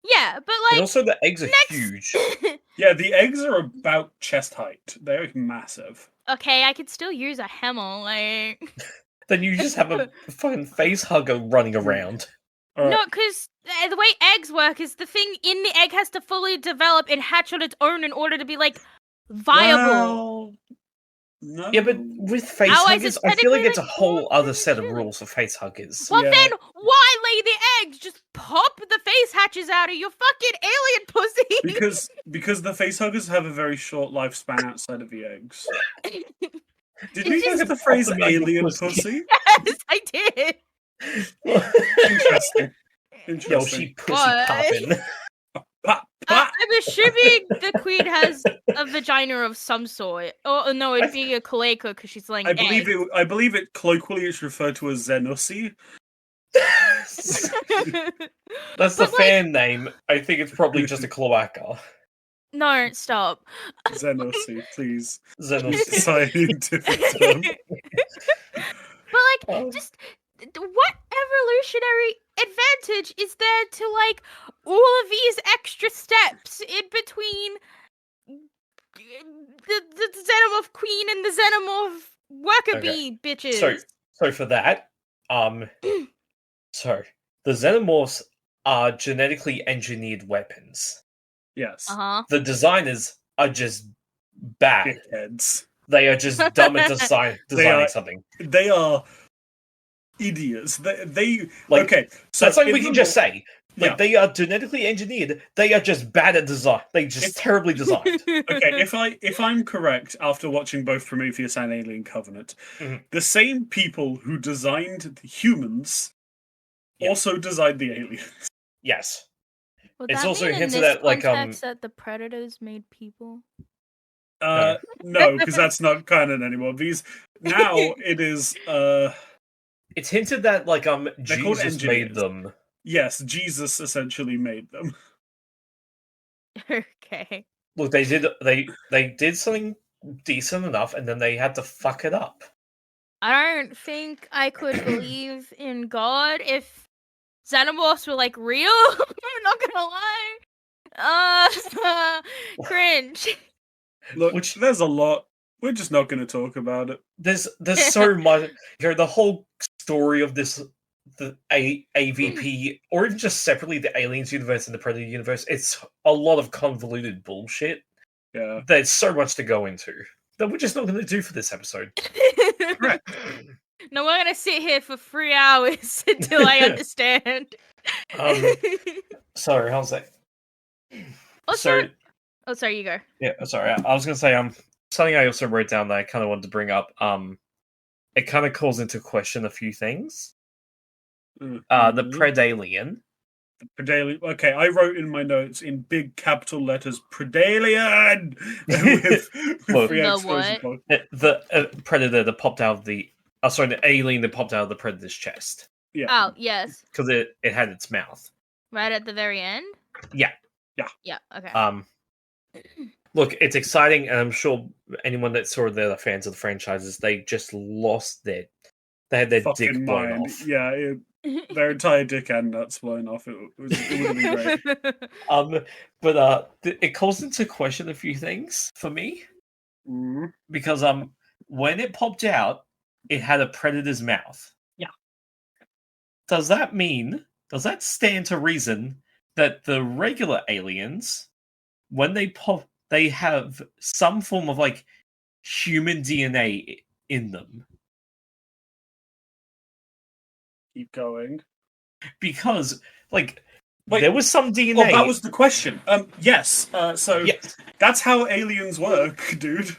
Speaker 3: Yeah, but like,
Speaker 2: and also the eggs are huge.
Speaker 1: Yeah, the eggs are about chest height. They're massive.
Speaker 3: Okay, I could still use a hammer, like.
Speaker 2: Then you just have a fucking face hugger running around.
Speaker 3: No, because the way eggs work is the thing in the egg has to fully develop and hatch on its own in order to be, like, viable.
Speaker 1: Well, no.
Speaker 2: Yeah, but with face huggers, I feel like it's a whole other set of rules for face huggers.
Speaker 3: Well, then why lay the eggs? Just pop the face hatches out of your fucking alien pussy.
Speaker 1: Because the face huggers have a very short lifespan outside of the eggs. Did we use the phrase alien pussy?
Speaker 3: Yes, I did.
Speaker 1: Interesting.
Speaker 2: Yo, she pussy popping.
Speaker 3: I'm assuming the queen has a vagina of some sort. Oh no, it'd be a cloaca because she's laying eggs.
Speaker 1: I believe it colloquially is referred to as Xenossi.
Speaker 2: That's the fan name. I think it's probably just a cloaca.
Speaker 3: No, stop.
Speaker 1: Xenossi, please.
Speaker 2: Xenossi.
Speaker 1: Scientific term.
Speaker 3: But like, just what evolutionary advantage is there to like all of these extra steps in between the xenomorph queen and the xenomorph worker bee bitches?
Speaker 2: So for that, so the xenomorphs are genetically engineered weapons.
Speaker 1: Yes.
Speaker 2: The designers are just bad.
Speaker 1: Dickheads.
Speaker 2: They are just dumb at designing something.
Speaker 1: They are idiots. They
Speaker 2: like,
Speaker 1: okay. So
Speaker 2: that's something we can just say. Like, they are genetically engineered. They are just bad at design. They just terribly designed.
Speaker 1: Okay, if I'm correct, after watching both Prometheus and Alien Covenant, the same people who designed the humans also designed the aliens.
Speaker 2: Yes.
Speaker 3: Would
Speaker 2: It's
Speaker 3: that
Speaker 2: also
Speaker 3: mean in
Speaker 2: hinted
Speaker 3: this
Speaker 2: at, like,
Speaker 3: context that the Predators made people?
Speaker 1: No, because that's not canon anymore. These now it is.
Speaker 2: It's hinted that, like,
Speaker 1: They're called
Speaker 2: Jesus made
Speaker 1: engineers.
Speaker 2: them.
Speaker 1: Yes, Jesus essentially made them.
Speaker 3: Okay.
Speaker 2: Look, they did something decent enough, and then they had to fuck it up.
Speaker 3: I don't think I could believe in God if xenomorphs were like real. I'm not gonna lie. Cringe.
Speaker 1: Look, there's a lot. We're just not going to talk about it.
Speaker 2: There's so much. The whole story of this, the AVP, or even just separately the Aliens universe and the Predator universe. It's a lot of convoluted bullshit.
Speaker 1: Yeah,
Speaker 2: there's so much to go into that we're just not going to do for this episode.
Speaker 1: Correct.
Speaker 3: No, we're gonna sit here for 3 hours until I understand.
Speaker 2: Sorry, how's that?
Speaker 3: Also, sorry, you go.
Speaker 2: Yeah, sorry. I was going to say something I also wrote down that I kind of wanted to bring up. It kind of calls into question a few things. The Predalien.
Speaker 1: Predalien. Okay, I wrote in my notes in big capital letters Predalien with
Speaker 3: the what?
Speaker 2: The predator that popped out of the. The alien that popped out of the predator's chest.
Speaker 1: Yeah.
Speaker 3: Oh, yes.
Speaker 2: Because it had its mouth.
Speaker 3: Right at the very end?
Speaker 2: Yeah.
Speaker 3: Yeah, okay.
Speaker 2: Look, it's exciting, and I'm sure anyone that saw the fans of the franchises, they just lost they had their
Speaker 1: fucking
Speaker 2: dick blown off.
Speaker 1: Yeah, their entire dick and nuts blown off. It would have been great.
Speaker 2: But it calls into question a few things for me. Because when it popped out, it had a predator's mouth.
Speaker 1: Yeah.
Speaker 2: Does that stand to reason that the regular aliens, when they pop, they have some form of like human DNA in them?
Speaker 1: Keep going.
Speaker 2: Because there was some DNA.
Speaker 1: Oh, that was the question. Yes. Yes. That's how aliens work, dude.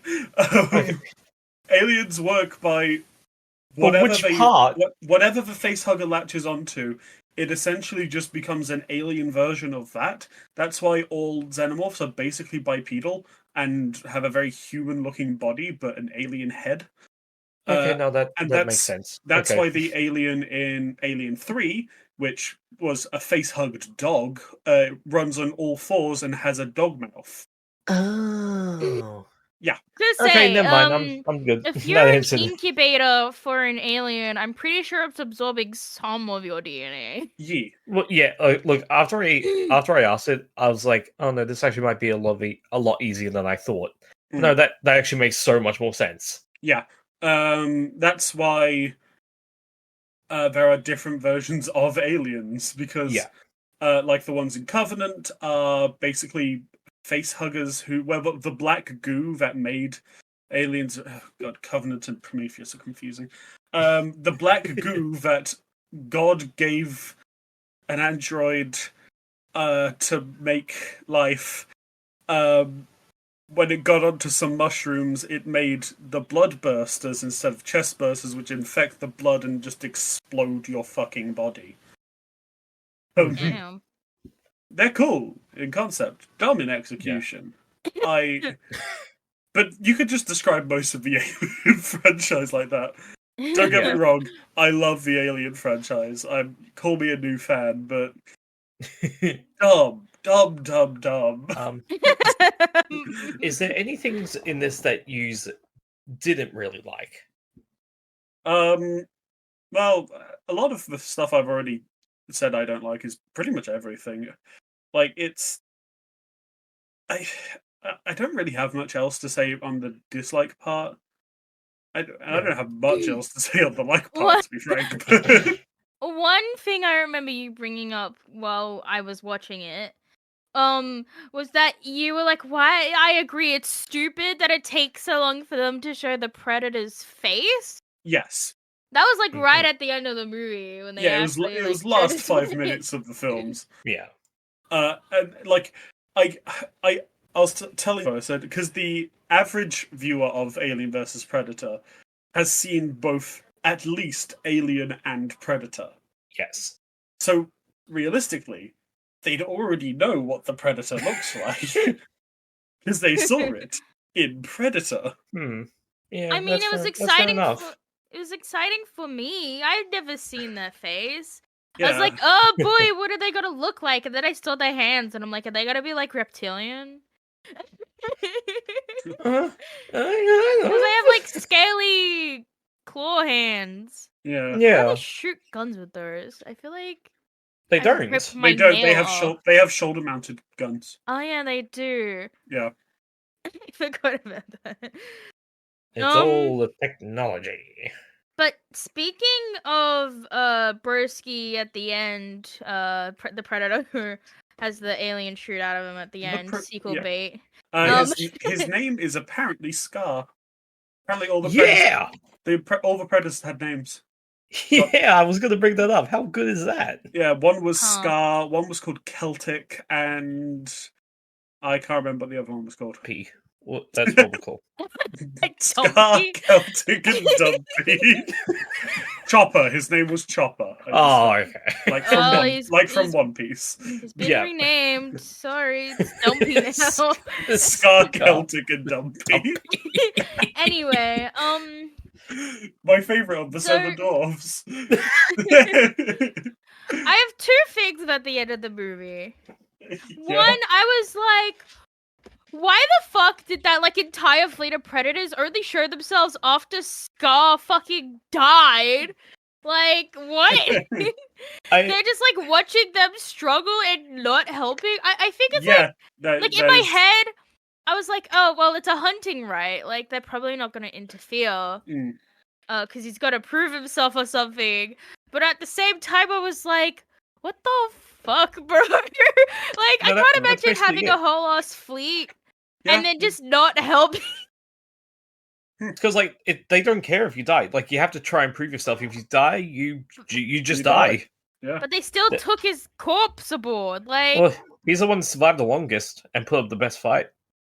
Speaker 1: Aliens work by whatever whatever the facehugger latches onto. It essentially just becomes an alien version of that. That's why all xenomorphs are basically bipedal and have a very human-looking body, but an alien head.
Speaker 2: Okay, now that makes sense.
Speaker 1: That's why the alien in Alien 3, which was a face-hugged dog, runs on all fours and has a dog mouth.
Speaker 2: Oh.
Speaker 1: Yeah.
Speaker 3: Just
Speaker 2: okay,
Speaker 3: say,
Speaker 2: never mind. I'm good.
Speaker 3: If you're an incubator for an alien, I'm pretty sure it's absorbing some of your DNA.
Speaker 1: Yeah.
Speaker 2: Well, yeah. Look, after I asked it, I was like, "Oh no, this actually might be a lot easier than I thought." No, that actually makes so much more sense.
Speaker 1: Yeah. That's why there are different versions of aliens because, like the ones in Covenant are basically face huggers the black goo that made aliens. Oh God, Covenant and Prometheus are confusing. The black goo that God gave an android to make life. When it got onto some mushrooms, it made the blood bursters instead of chest bursters, which infect the blood and just explode your fucking body.
Speaker 3: Damn.
Speaker 1: They're cool in concept, dumb in execution. Yeah. But you could just describe most of the Alien franchise like that. Don't get me wrong, I love the Alien franchise. Call me a new fan, but dumb.
Speaker 2: Is there anything in this that you didn't really like?
Speaker 1: Well, a lot of the stuff I've already said I don't like is pretty much everything. Like, I don't really have much else to say on the dislike part. I don't have much else to say on the like part, to be frank.
Speaker 3: One thing I remember you bringing up while I was watching it, was that you were like, why? I agree, it's stupid that it takes so long for them to show the Predator's face.
Speaker 1: Yes.
Speaker 3: That was like right at the end of the movie when they
Speaker 1: Yeah,
Speaker 3: actually,
Speaker 1: it was
Speaker 3: like,
Speaker 1: last
Speaker 3: showed
Speaker 1: 5
Speaker 3: us-
Speaker 1: minutes of the films.
Speaker 2: Yeah.
Speaker 1: And like I was telling you, I said, because the average viewer of Alien versus Predator has seen both at least Alien and Predator.
Speaker 2: Yes.
Speaker 1: So realistically, they'd already know what the Predator looks like because they saw it in Predator.
Speaker 2: Yeah.
Speaker 3: I mean, it was
Speaker 2: That's fair
Speaker 3: exciting.
Speaker 2: enough.
Speaker 3: It was exciting for me. I'd never seen their face. I
Speaker 1: Yeah.
Speaker 3: was like, oh boy, what are they gonna look like? And then I saw their hands, and I'm like, are they gonna be like reptilian? Because they have like scaly claw hands.
Speaker 1: Yeah.
Speaker 3: How do
Speaker 2: Yeah.
Speaker 3: they shoot guns with those? I feel like
Speaker 2: They
Speaker 3: I'd
Speaker 2: don't.
Speaker 3: rip my
Speaker 1: They don't. They
Speaker 3: nail
Speaker 1: have
Speaker 3: off.
Speaker 1: they have shoulder mounted guns.
Speaker 3: Oh yeah, they do.
Speaker 1: Yeah.
Speaker 3: I forgot about that.
Speaker 2: It's
Speaker 3: Um,
Speaker 2: all the technology.
Speaker 3: But speaking of Broski at the end, the Predator who has the alien shoot out of him at the end, sequel
Speaker 1: yeah.
Speaker 3: bait.
Speaker 1: His name is apparently Scar. Apparently, all the
Speaker 2: Yeah.
Speaker 1: all the Predators had names.
Speaker 2: Yeah, I was going to bring that up. How good is that?
Speaker 1: Yeah, one was
Speaker 3: Huh.
Speaker 1: Scar, one was called Celtic, and I can't remember what the other one was called.
Speaker 2: P. Well, that's what we call.
Speaker 1: Scar,
Speaker 3: Dumpy.
Speaker 1: Celtic, and Dumpy. Chopper. His name was Chopper.
Speaker 2: Oh, okay.
Speaker 1: Like from
Speaker 3: Oh,
Speaker 1: from One Piece.
Speaker 3: He's been
Speaker 2: Yeah.
Speaker 3: renamed. Sorry, it's Dumpy now.
Speaker 1: Scar, Celtic, and Dumpy.
Speaker 3: Anyway,
Speaker 1: My favorite of the
Speaker 3: So-
Speaker 1: Seven Dwarfs.
Speaker 3: I have two things about the end of the movie.
Speaker 1: Yeah.
Speaker 3: One, I was like, why the fuck did that like entire fleet of predators only show themselves after Scar fucking died? Like, what? They're just like watching them struggle and not helping. I think it's like in my head, I was like, oh well, it's a hunting right. Like they're probably not gonna interfere.
Speaker 1: Mm.
Speaker 3: Because he's got to prove himself or something. But at the same time, I was like, what the fuck, bro? Like, I can't
Speaker 2: that's
Speaker 3: imagine
Speaker 2: basically
Speaker 3: having
Speaker 2: it.
Speaker 3: a whole ass fleet
Speaker 1: Yeah.
Speaker 3: and then just not helping.
Speaker 2: Because like they don't care if you die. Like you have to try and prove yourself. If you die, you just
Speaker 1: You
Speaker 2: die.
Speaker 1: die. Yeah.
Speaker 3: But they still
Speaker 2: Yeah.
Speaker 3: took his corpse aboard. Like,
Speaker 2: Well, he's the one that survived the longest and put up the best fight.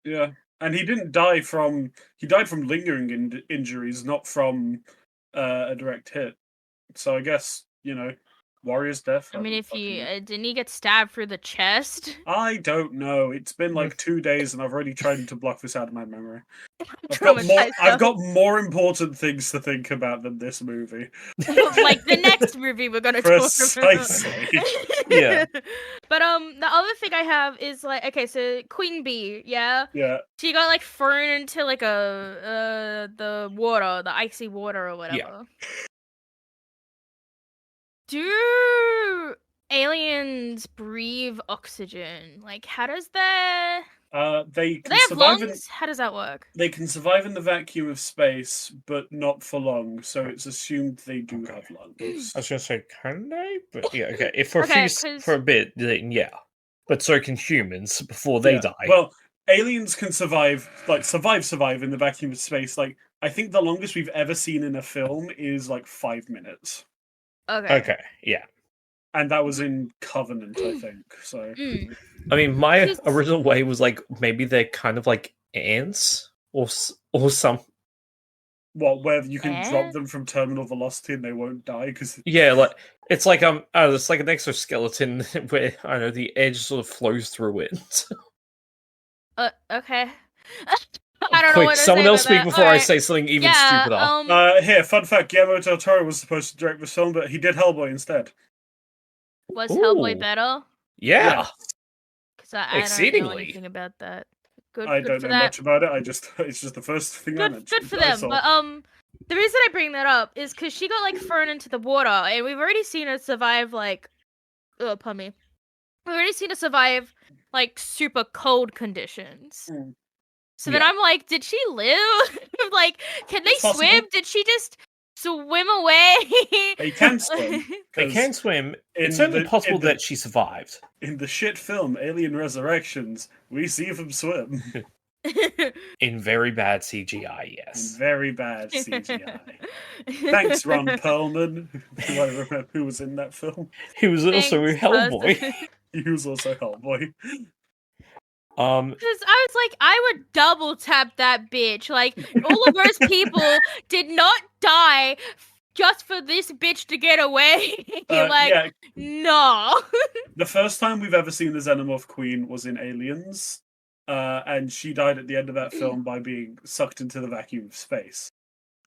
Speaker 1: Yeah. And he didn't die from... He died from lingering injuries, not from a direct hit. So I guess, warrior's death.
Speaker 3: I mean,
Speaker 1: don't
Speaker 3: if
Speaker 1: fucking
Speaker 3: he
Speaker 1: know.
Speaker 3: didn't he get stabbed through the chest?
Speaker 1: I don't know. It's been like 2 days and I've already tried to block this out of my memory.
Speaker 3: Traumatized
Speaker 1: I've
Speaker 3: now.
Speaker 1: got more important things to think about than this movie.
Speaker 3: Like the next movie we're gonna talk about.
Speaker 1: Precisely.
Speaker 2: Yeah.
Speaker 3: But the other thing I have is like, okay, so Queen Bee, yeah,
Speaker 1: Yeah.
Speaker 3: she got like thrown into like the water, the icy water or whatever. Do aliens breathe oxygen? Like, how does that?
Speaker 1: They
Speaker 3: Do
Speaker 1: can
Speaker 3: they have
Speaker 1: survive
Speaker 3: lungs? How does that work?
Speaker 1: They can survive in the vacuum of space, but not for long. So it's assumed they do have lungs.
Speaker 2: I was gonna say, can they? But yeah, okay. If for
Speaker 3: Okay,
Speaker 2: a
Speaker 3: 'cause-
Speaker 2: for a bit, then yeah. But so can humans before they
Speaker 1: Yeah.
Speaker 2: die.
Speaker 1: Well, aliens can survive in the vacuum of space. Like, I think the longest we've ever seen in a film is like 5 minutes.
Speaker 2: Okay, yeah.
Speaker 1: And that was in Covenant, I think. So
Speaker 3: Mm.
Speaker 2: I mean, my
Speaker 3: Just-
Speaker 2: original way was like maybe they're kind of like ants or some.
Speaker 1: where you can
Speaker 3: Eh?
Speaker 1: drop them from terminal velocity and they won't die because
Speaker 2: Yeah, like it's like it's like an exoskeleton where I don't know the edge sort of flows through it.
Speaker 3: Okay. I don't know
Speaker 2: Quick,
Speaker 3: what to
Speaker 2: someone
Speaker 3: say
Speaker 2: else
Speaker 3: about
Speaker 2: speak
Speaker 3: that.
Speaker 2: before I
Speaker 3: Alright.
Speaker 2: say something even
Speaker 3: Yeah,
Speaker 2: stupider.
Speaker 1: Here, fun fact: Guillermo del Toro was supposed to direct this film, but he did Hellboy instead.
Speaker 3: was Hellboy
Speaker 2: Ooh.
Speaker 3: better?
Speaker 2: Yeah.
Speaker 3: Because I don't know
Speaker 2: Exceedingly.
Speaker 3: anything about that. Good,
Speaker 1: I
Speaker 3: good
Speaker 1: don't
Speaker 3: for
Speaker 1: know
Speaker 3: that.
Speaker 1: much about it. It's just the first thing I
Speaker 3: Good,
Speaker 1: mentioned.
Speaker 3: good for
Speaker 1: I
Speaker 3: them.
Speaker 1: saw.
Speaker 3: But the reason I bring that up is because she got like thrown into the water, and we've already seen her survive like, oh, pardon me. We've already seen her survive like super cold conditions.
Speaker 1: Mm.
Speaker 3: So then
Speaker 2: Yeah.
Speaker 3: I'm like, did she live? Like, can they
Speaker 1: It's possible.
Speaker 3: swim? Did she just swim away?
Speaker 1: They can swim.
Speaker 2: They
Speaker 1: 'cause
Speaker 2: can swim.
Speaker 1: in
Speaker 2: It's certainly
Speaker 1: the-
Speaker 2: possible
Speaker 1: in the-
Speaker 2: that she survived.
Speaker 1: In the shit film Alien Resurrections, we see them swim.
Speaker 2: In very bad CGI, yes.
Speaker 1: Very bad CGI. Thanks, Ron Perlman, who I remember who was in that film.
Speaker 2: He was also
Speaker 3: Thanks,
Speaker 2: Hellboy.
Speaker 1: He was also Hellboy.
Speaker 3: Because I was like, I would double tap that bitch. Like, all of those people did not die just for this bitch to get away.
Speaker 1: Yeah,
Speaker 3: no.
Speaker 1: the first time we've ever seen the Xenomorph Queen was in Aliens, and she died at the end of that film by being sucked into the vacuum of space.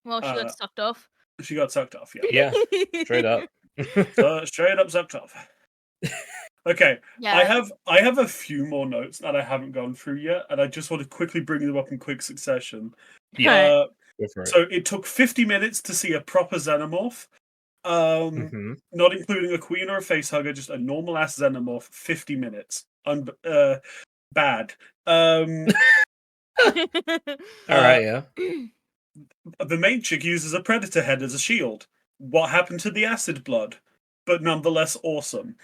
Speaker 3: Well, she got sucked off.
Speaker 1: She got sucked off, yeah.
Speaker 2: Yeah, straight up.
Speaker 1: Straight up sucked off. Okay,
Speaker 3: Yeah.
Speaker 1: I have a few more notes that I haven't gone through yet, and I just want to quickly bring them up in quick succession.
Speaker 2: Yeah.
Speaker 1: So it took 50 minutes to see a proper Xenomorph. Not including a queen or a facehugger, just a normal ass Xenomorph. 50 minutes. Bad.
Speaker 2: Alright, yeah.
Speaker 1: The main chick uses a predator head as a shield. What happened to the acid blood? But nonetheless awesome.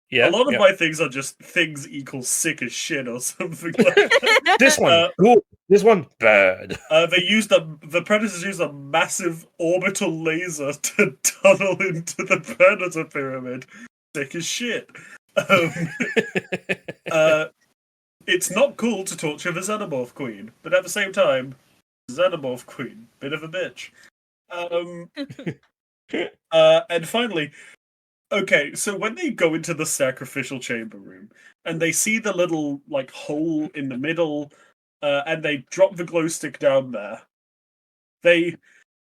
Speaker 2: Yeah.
Speaker 1: A lot of my things are just things equals sick as shit or something like that.
Speaker 2: This one, good. This one, bad.
Speaker 1: The Predators used a massive orbital laser to tunnel into the Predator pyramid. Sick as shit. It's not cool to torture the Xenomorph Queen, but at the same time, Xenomorph Queen, bit of a bitch. And finally, okay, so when they go into the sacrificial chamber room and they see the little hole in the middle, and they drop the glow stick down there,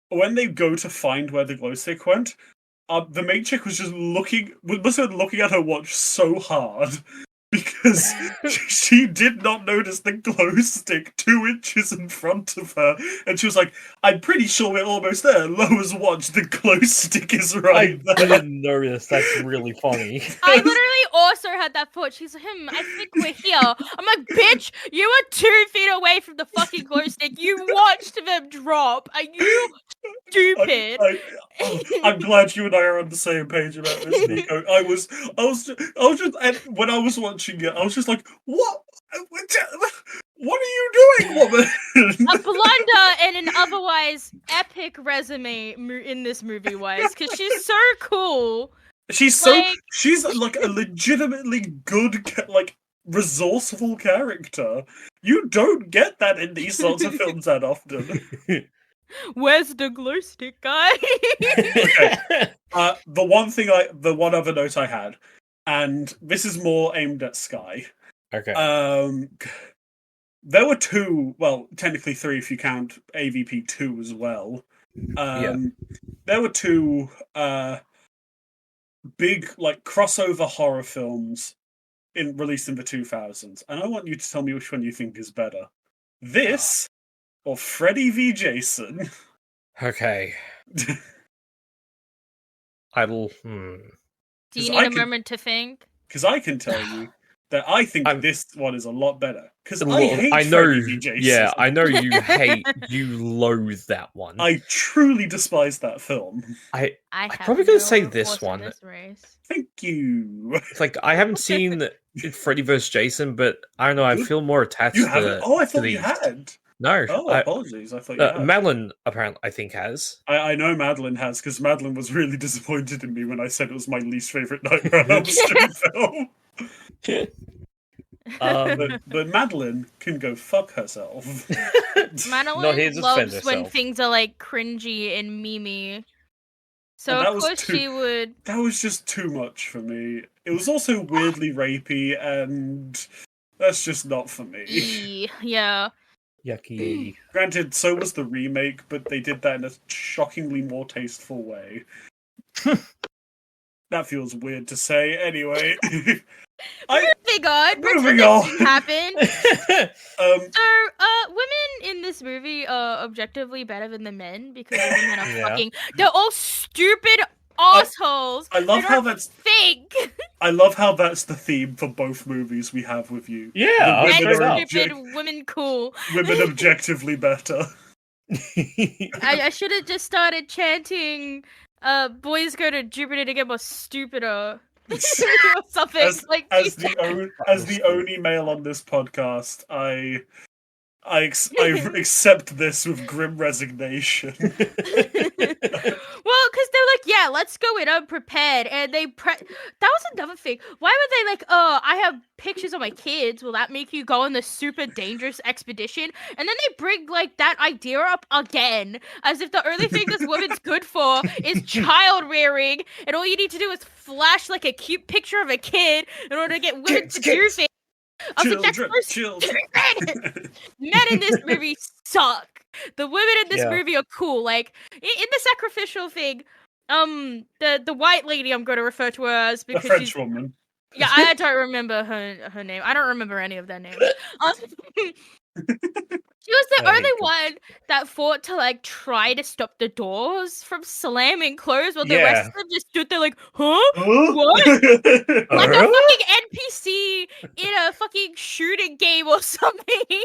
Speaker 1: when they go to find where the glow stick went, the main chick was just must have been looking at her watch so hard because she did not notice the glow stick 2 inches in front of her, and she was like, "I'm pretty sure we're almost there." Lois watched, the glow stick is right there.
Speaker 2: I didn't notice. That's really funny.
Speaker 3: I literally also had that thought. She's like, I think we're here. I'm like, bitch, you were 2 feet away from the fucking glow stick. You watched them drop. Are you stupid?
Speaker 1: I'm glad you and I are on the same page about this, Nico. I was just, and when I was watching it, I was just like, what? What are you doing, woman?
Speaker 3: A blunder and an otherwise epic resume in this movie was, because she's so cool.
Speaker 1: She's she's like a legitimately good, resourceful character. You don't get that in these sorts of films that often.
Speaker 3: Where's the glow stick guy?
Speaker 1: Okay. The one other note I had, and this is more aimed at Sky.
Speaker 2: Okay.
Speaker 1: There were 2, well, technically 3 if you count AVP 2 as well. There were 2 big crossover horror films released in the 2000s, and I want you to tell me which one you think is better. This or Freddy v Jason?
Speaker 2: Okay. Do
Speaker 3: you need a moment to think?
Speaker 1: Because I can tell you that I think this one is a lot better. Because
Speaker 2: I know,
Speaker 1: Freddy v Jason.
Speaker 2: Yeah, I know you loathe that one.
Speaker 1: I truly despise that film.
Speaker 2: I'm probably going to say this one.
Speaker 1: Thank you.
Speaker 2: It's like, I haven't seen Freddy vs. Jason, but I don't know, I feel more attached to
Speaker 1: haven't? Oh, I thought you had.
Speaker 2: No.
Speaker 1: Oh, apologies. I thought you had.
Speaker 2: Madeline, apparently, I think, has.
Speaker 1: I know Madeline has, because Madeline was really disappointed in me when I said it was my least favourite Nightmare on Elm Street film. But Madeline can go fuck herself.
Speaker 3: Madeline loves when things are cringy and memey. So of course she would.
Speaker 1: That was just too much for me. It was also weirdly rapey, and that's just not for me.
Speaker 3: Yeah.
Speaker 2: Yucky.
Speaker 1: Granted, so was the remake, but they did that in a shockingly more tasteful way. That feels weird to say. Anyway.
Speaker 3: Moving on.
Speaker 1: Moving on.
Speaker 3: Happened. Women in this movie are objectively better than the men because the women are fucking. They're all stupid assholes.
Speaker 1: I love how that's.
Speaker 3: Think.
Speaker 1: I love how that's the theme for both movies we have with you.
Speaker 2: Yeah,
Speaker 3: men stupid, women cool.
Speaker 1: Women objectively better.
Speaker 3: I should have just started chanting. Boys go to Jupiter to get more stupider. or something.
Speaker 1: As
Speaker 3: Jesus.
Speaker 1: the only male on this podcast, I accept this with grim resignation.
Speaker 3: Well, because they're like, yeah, let's go in unprepared, and that was another thing. Why were they like, oh, I have pictures of my kids, will that make you go on this super dangerous expedition? And then they bring like that idea up again, as if the only thing this woman's good for is child rearing, and all you need to do is flash like a cute picture of a kid in order to get women to do things. I was like, that's
Speaker 1: Children.
Speaker 3: Men in this movie suck. The women in this movie are cool. Like in the sacrificial thing, the white lady I'm going to refer to her as because
Speaker 1: The French
Speaker 3: she's
Speaker 1: woman.
Speaker 3: yeah, I don't remember her name. I don't remember any of their names. She was the only one that fought to like try to stop the doors from slamming closed, while the rest of them just stood there like, huh? What? Like a fucking NPC in a fucking shooting game or something. I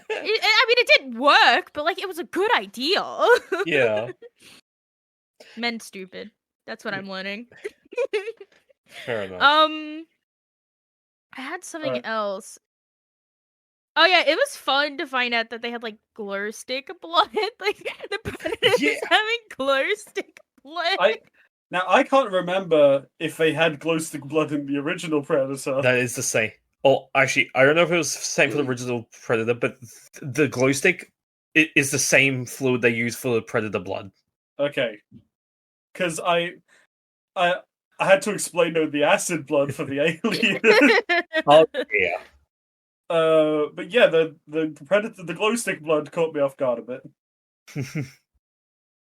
Speaker 3: mean, it didn't work, but like, it was a good idea.
Speaker 2: Yeah.
Speaker 3: Men stupid. That's what I'm learning.
Speaker 2: Fair enough.
Speaker 3: I had something else. Oh yeah, it was fun to find out that they had like glow stick blood. Like the Predators having glow stick blood.
Speaker 1: I can't remember if they had glow stick blood in the original Predator.
Speaker 2: That is the same. Oh, actually, I don't know if it was the same for the original Predator, but the glow stick is the same fluid they use for the Predator blood.
Speaker 1: Okay, because I had to explain the acid blood for the alien.
Speaker 2: Oh yeah.
Speaker 1: But yeah, the Predator, the glow stick blood caught me off guard a bit.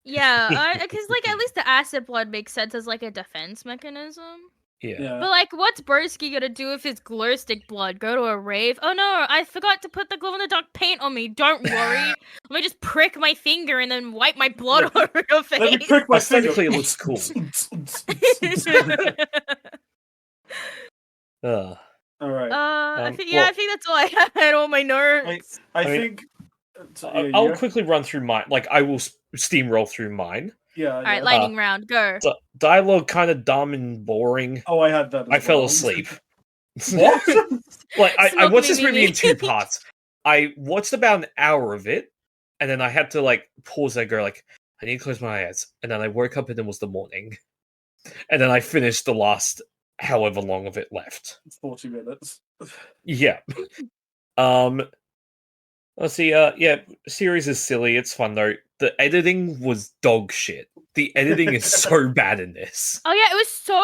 Speaker 3: Yeah, because like at least the acid blood makes sense as like a defense mechanism.
Speaker 2: Yeah.
Speaker 3: But like, what's Broski gonna do with his glow stick blood? Go to a rave? Oh no, I forgot to put the glow in the dark paint on me. Don't worry. Let me just prick my finger and then wipe my blood over your face.
Speaker 1: Let me prick my finger.
Speaker 2: Aesthetically, it looks cool.
Speaker 1: All right.
Speaker 3: I think that's all I had on my notes.
Speaker 1: I think.
Speaker 2: I'll quickly run through mine. Like, I will steamroll through mine.
Speaker 1: Yeah.
Speaker 3: All right, lightning round, go.
Speaker 2: Dialogue kind of dumb and boring.
Speaker 1: Oh, I had that.
Speaker 2: I fell asleep.
Speaker 1: What?
Speaker 2: Like, I watched this movie in 2 parts. I watched about an hour of it, and then I had to like pause and go like, I need to close my eyes. And then I woke up and it was the morning. And then I finished the last however long of it left.
Speaker 1: 40 minutes.
Speaker 2: Yeah. Let's see, series is silly, it's fun though. The editing was dog shit. The editing is so bad in this.
Speaker 3: Oh yeah, it was so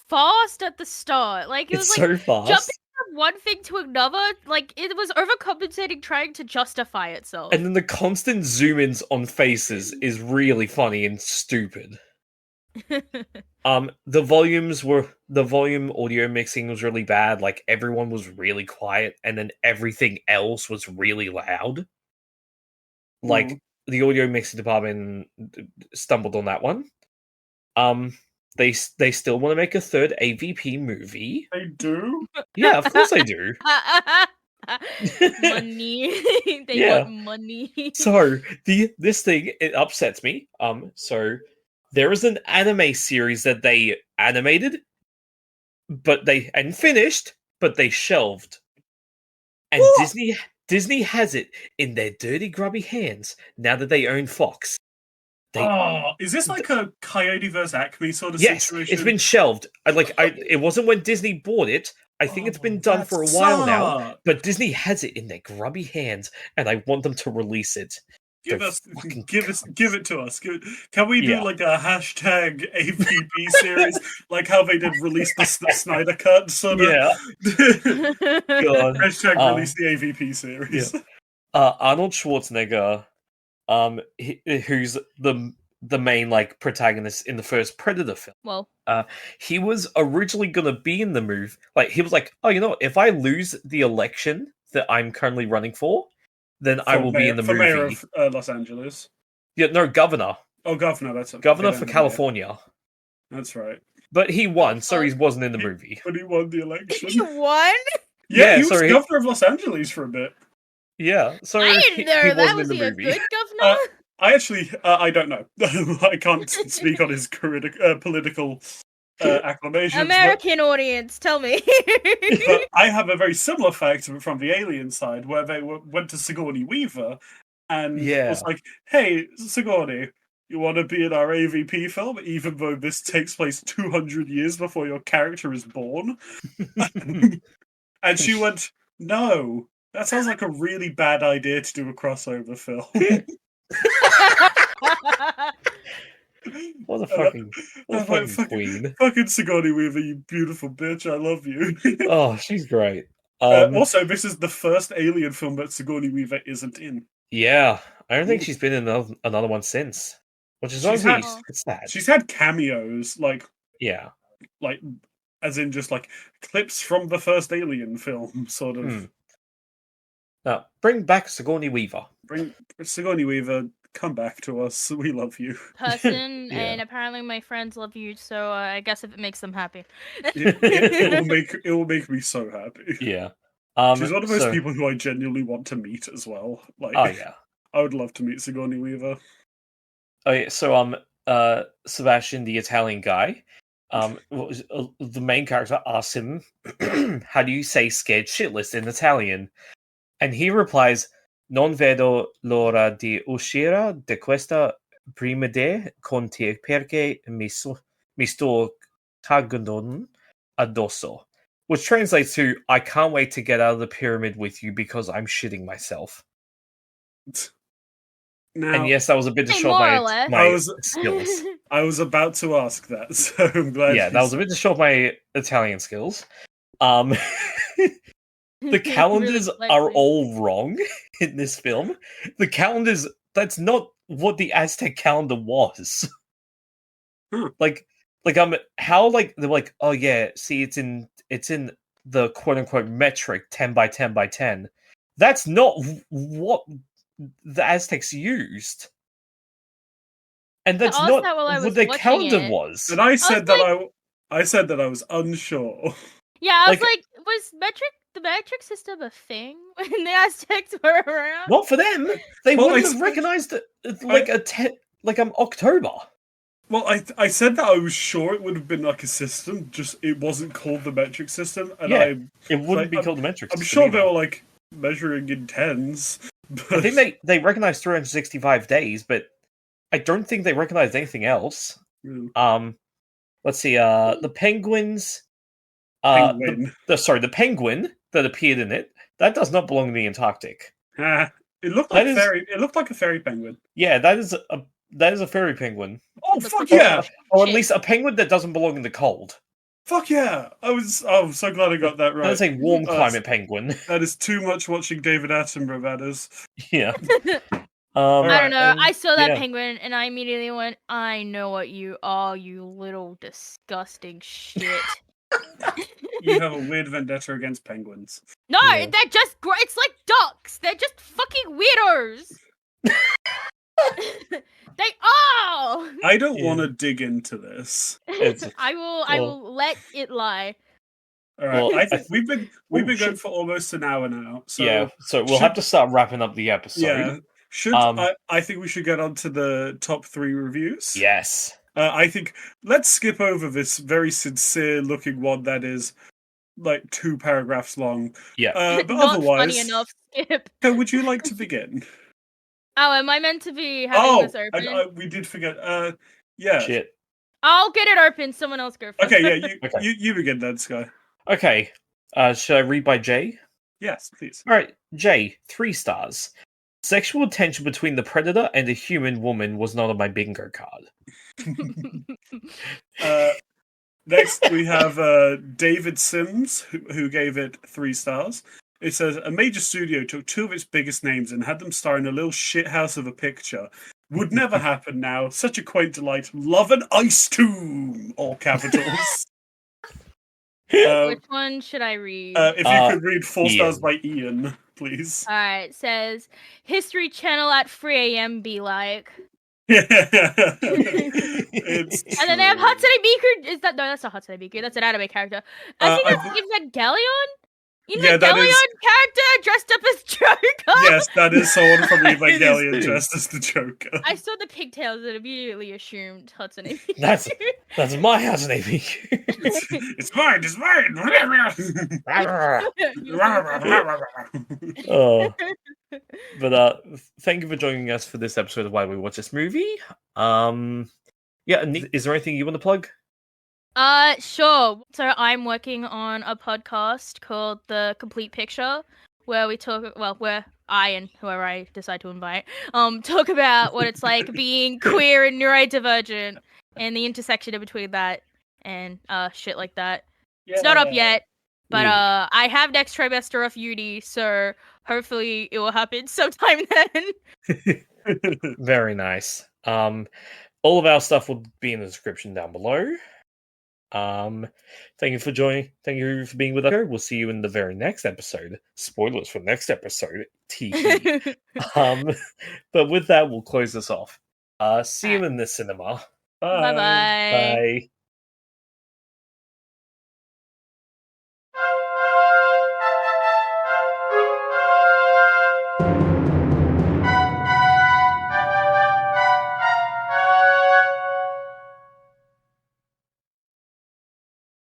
Speaker 3: fast at the start. Like it was
Speaker 2: It's
Speaker 3: like
Speaker 2: so fast.
Speaker 3: jumping from one thing to another. Like it was overcompensating, trying to justify itself.
Speaker 2: And then the constant zoom-ins on faces is really funny and stupid. The volume audio mixing was really bad. Like everyone was really quiet, and then everything else was really loud. Like the audio mixing department stumbled on that one. They still want to make a third AVP movie.
Speaker 1: They do?
Speaker 2: Yeah, of course they do.
Speaker 3: Money. They want money.
Speaker 2: So this thing, it upsets me. So there is an anime series that they animated, and finished, but they shelved. And
Speaker 1: What?
Speaker 2: Disney has it in their dirty, grubby hands now that they own Fox.
Speaker 1: Is this like a Coyote vs. Acme sort of
Speaker 2: Yes,
Speaker 1: situation?
Speaker 2: it's been shelved. It wasn't when Disney bought it. I think it's been done for a while now, but Disney has it in their grubby hands, and I want them to release it.
Speaker 1: Give it to us. Can we do like a hashtag AVP series, like how they did release the Snyder Cut? Sort of.
Speaker 2: Yeah.
Speaker 1: Hashtag release the AVP series.
Speaker 2: Yeah. Arnold Schwarzenegger, who's the main like protagonist in the first Predator film.
Speaker 3: Well,
Speaker 2: he was originally gonna be in the movie. Like he was like, oh, you know what? If I lose the election that I'm currently running for, then I will be in the movie.
Speaker 1: Mayor of Los Angeles.
Speaker 2: Yeah, no, governor.
Speaker 1: Oh, governor. That's
Speaker 2: governor for California.
Speaker 1: That's right.
Speaker 2: But he won, so he wasn't in the movie.
Speaker 1: But he won the election.
Speaker 3: He won?
Speaker 1: Yeah, he was governor of Los Angeles for a bit.
Speaker 2: Yeah, so
Speaker 3: I didn't know that. Was he a good governor?
Speaker 1: I actually, I don't know. I can't speak on his political acclamations.
Speaker 3: American audience, tell me.
Speaker 1: But I have a very similar fact from the Alien side, where they went to Sigourney Weaver and was like, "Hey, Sigourney, you want to be in our AVP film, even though this takes place 200 years before your character is born?" And she went, "No, that sounds like a really bad idea to do a crossover film."
Speaker 2: What a fucking queen.
Speaker 1: Fucking Sigourney Weaver, you beautiful bitch, I love you.
Speaker 2: Oh, she's great.
Speaker 1: Also, this is the first Alien film that Sigourney Weaver isn't in.
Speaker 2: Yeah, I don't think she's been in another one since. Which is obviously it's sad.
Speaker 1: She's had cameos, like as in just like clips from the first Alien film, sort of.
Speaker 2: Now, bring back Sigourney Weaver.
Speaker 1: Bring Sigourney Weaver, come back to us. We love you.
Speaker 3: Person, and apparently my friends love you, so I guess if it makes them happy.
Speaker 1: It will make me so happy.
Speaker 2: Yeah.
Speaker 1: She's one of those people who I genuinely want to meet as well. Like,
Speaker 2: oh yeah.
Speaker 1: I would love to meet Sigourney Weaver.
Speaker 2: Oh yeah, so Sebastian, the Italian guy, the main character asks him, "How do you say scared shitless in Italian?" And he replies, "Non vedo l'ora di uscire da questa primade con te perché mi sto cagando addosso," which translates to, "I can't wait to get out of the pyramid with you because I'm shitting myself."
Speaker 1: Now,
Speaker 2: and yes, that was a bit to show my skills.
Speaker 1: I was about to ask that, so I'm glad.
Speaker 2: Yeah, that was a bit to show my Italian skills. The calendars are all wrong in this film. The calendars, that's not what the Aztec calendar was. How they're like, "Oh yeah, see, it's in the quote unquote metric 10 by 10 by 10. That's not what the Aztecs used. And that's not what the calendar was.
Speaker 1: And I said that I was unsure.
Speaker 3: Yeah, I was like, was the metric system a thing when the Aztecs were around?
Speaker 2: Not for them. They wouldn't have recognized it October.
Speaker 1: Well, I said that I was sure it would have been like a system, just it wasn't called the metric system. And
Speaker 2: it wouldn't be called the metric system.
Speaker 1: I'm sure they were like measuring in tens. But...
Speaker 2: I think they recognized 365 days, but I don't think they recognized anything else. Let's see, the penguins... the penguin that appeared in it, that does not belong in the Antarctic.
Speaker 1: It looked like It looked like a fairy penguin.
Speaker 2: Yeah, that is a fairy penguin.
Speaker 1: Oh fuck yeah!
Speaker 2: Or at least a penguin that doesn't belong in the cold.
Speaker 1: Fuck yeah! I'm so glad I got that right.
Speaker 2: That is a warm climate penguin.
Speaker 1: That is too much watching David Attenborough. That is.
Speaker 2: Yeah.
Speaker 3: I don't know. I saw that penguin and I immediately went, "I know what you are, you little disgusting shit."
Speaker 1: You have a weird vendetta against penguins.
Speaker 3: No, they're just it's like ducks. They're just fucking weirdos. They are.
Speaker 1: I don't want to dig into this.
Speaker 3: I will let it lie.
Speaker 1: All right. I think we've been going for almost an hour now. So
Speaker 2: so we'll have to start wrapping up the episode.
Speaker 1: Yeah. I think we should get on to the top 3 reviews.
Speaker 2: Yes.
Speaker 1: I think let's skip over this very sincere-looking one that is like 2 paragraphs long.
Speaker 2: Yeah,
Speaker 1: but
Speaker 3: not
Speaker 1: otherwise,
Speaker 3: funny enough. Skip.
Speaker 1: So, would you like to begin?
Speaker 3: Oh, am I meant to be having this open?
Speaker 1: We did forget. Yeah.
Speaker 2: Shit.
Speaker 3: I'll get it open. Someone else go first.
Speaker 1: Okay, yeah, you begin then, Sky.
Speaker 2: Okay. Should I read by Jay?
Speaker 1: Yes, please.
Speaker 2: All right, Jay, 3 stars. Sexual tension between the predator and a human woman was not on my bingo card.
Speaker 1: Next, we have David Sims, who gave it 3 stars. It says, a major studio took 2 of its biggest names and had them star in a little shithouse of a picture. Would never happen now. Such a quaint delight. Love an ice tomb! All capitals.
Speaker 3: Which one should I read?
Speaker 1: If you could read 4 stars by Ian, please.
Speaker 3: Alright, it says, History Channel at 3 a.m. be like.
Speaker 1: And
Speaker 3: then they have Hatsune Miku. No, that's not Hatsune Miku. That's an anime character. I think it's Evangelion?
Speaker 1: Yeah, that is-
Speaker 3: Evangelion character dressed up as Joker.
Speaker 1: Yes, that is someone from
Speaker 2: It is
Speaker 1: Evangelion
Speaker 2: too.
Speaker 1: dressed as the Joker.
Speaker 3: I saw the pigtails and immediately assumed Hudson AVP.
Speaker 2: That's my house and AVP.
Speaker 1: It's mine, it's mine!
Speaker 2: Oh. But thank you for joining us for this episode of Why We Watch This Movie. Yeah, Nick, is there anything you want to plug?
Speaker 3: Sure. So I'm working on a podcast called The Complete Picture, where we talk, where I and whoever I decide to invite, talk about what it's like being queer and neurodivergent and the intersection in between that and shit like that. It's not up yet, but I have next trimester off uni, so hopefully it will happen sometime then.
Speaker 2: Very nice. All of our stuff will be in the description down below. Thank you for joining. Thank you for being with us. We'll see you in the very next episode. Spoilers for next episode. Tee. But with that, we'll close this off. See you in the cinema.
Speaker 3: Bye-bye.
Speaker 2: Bye.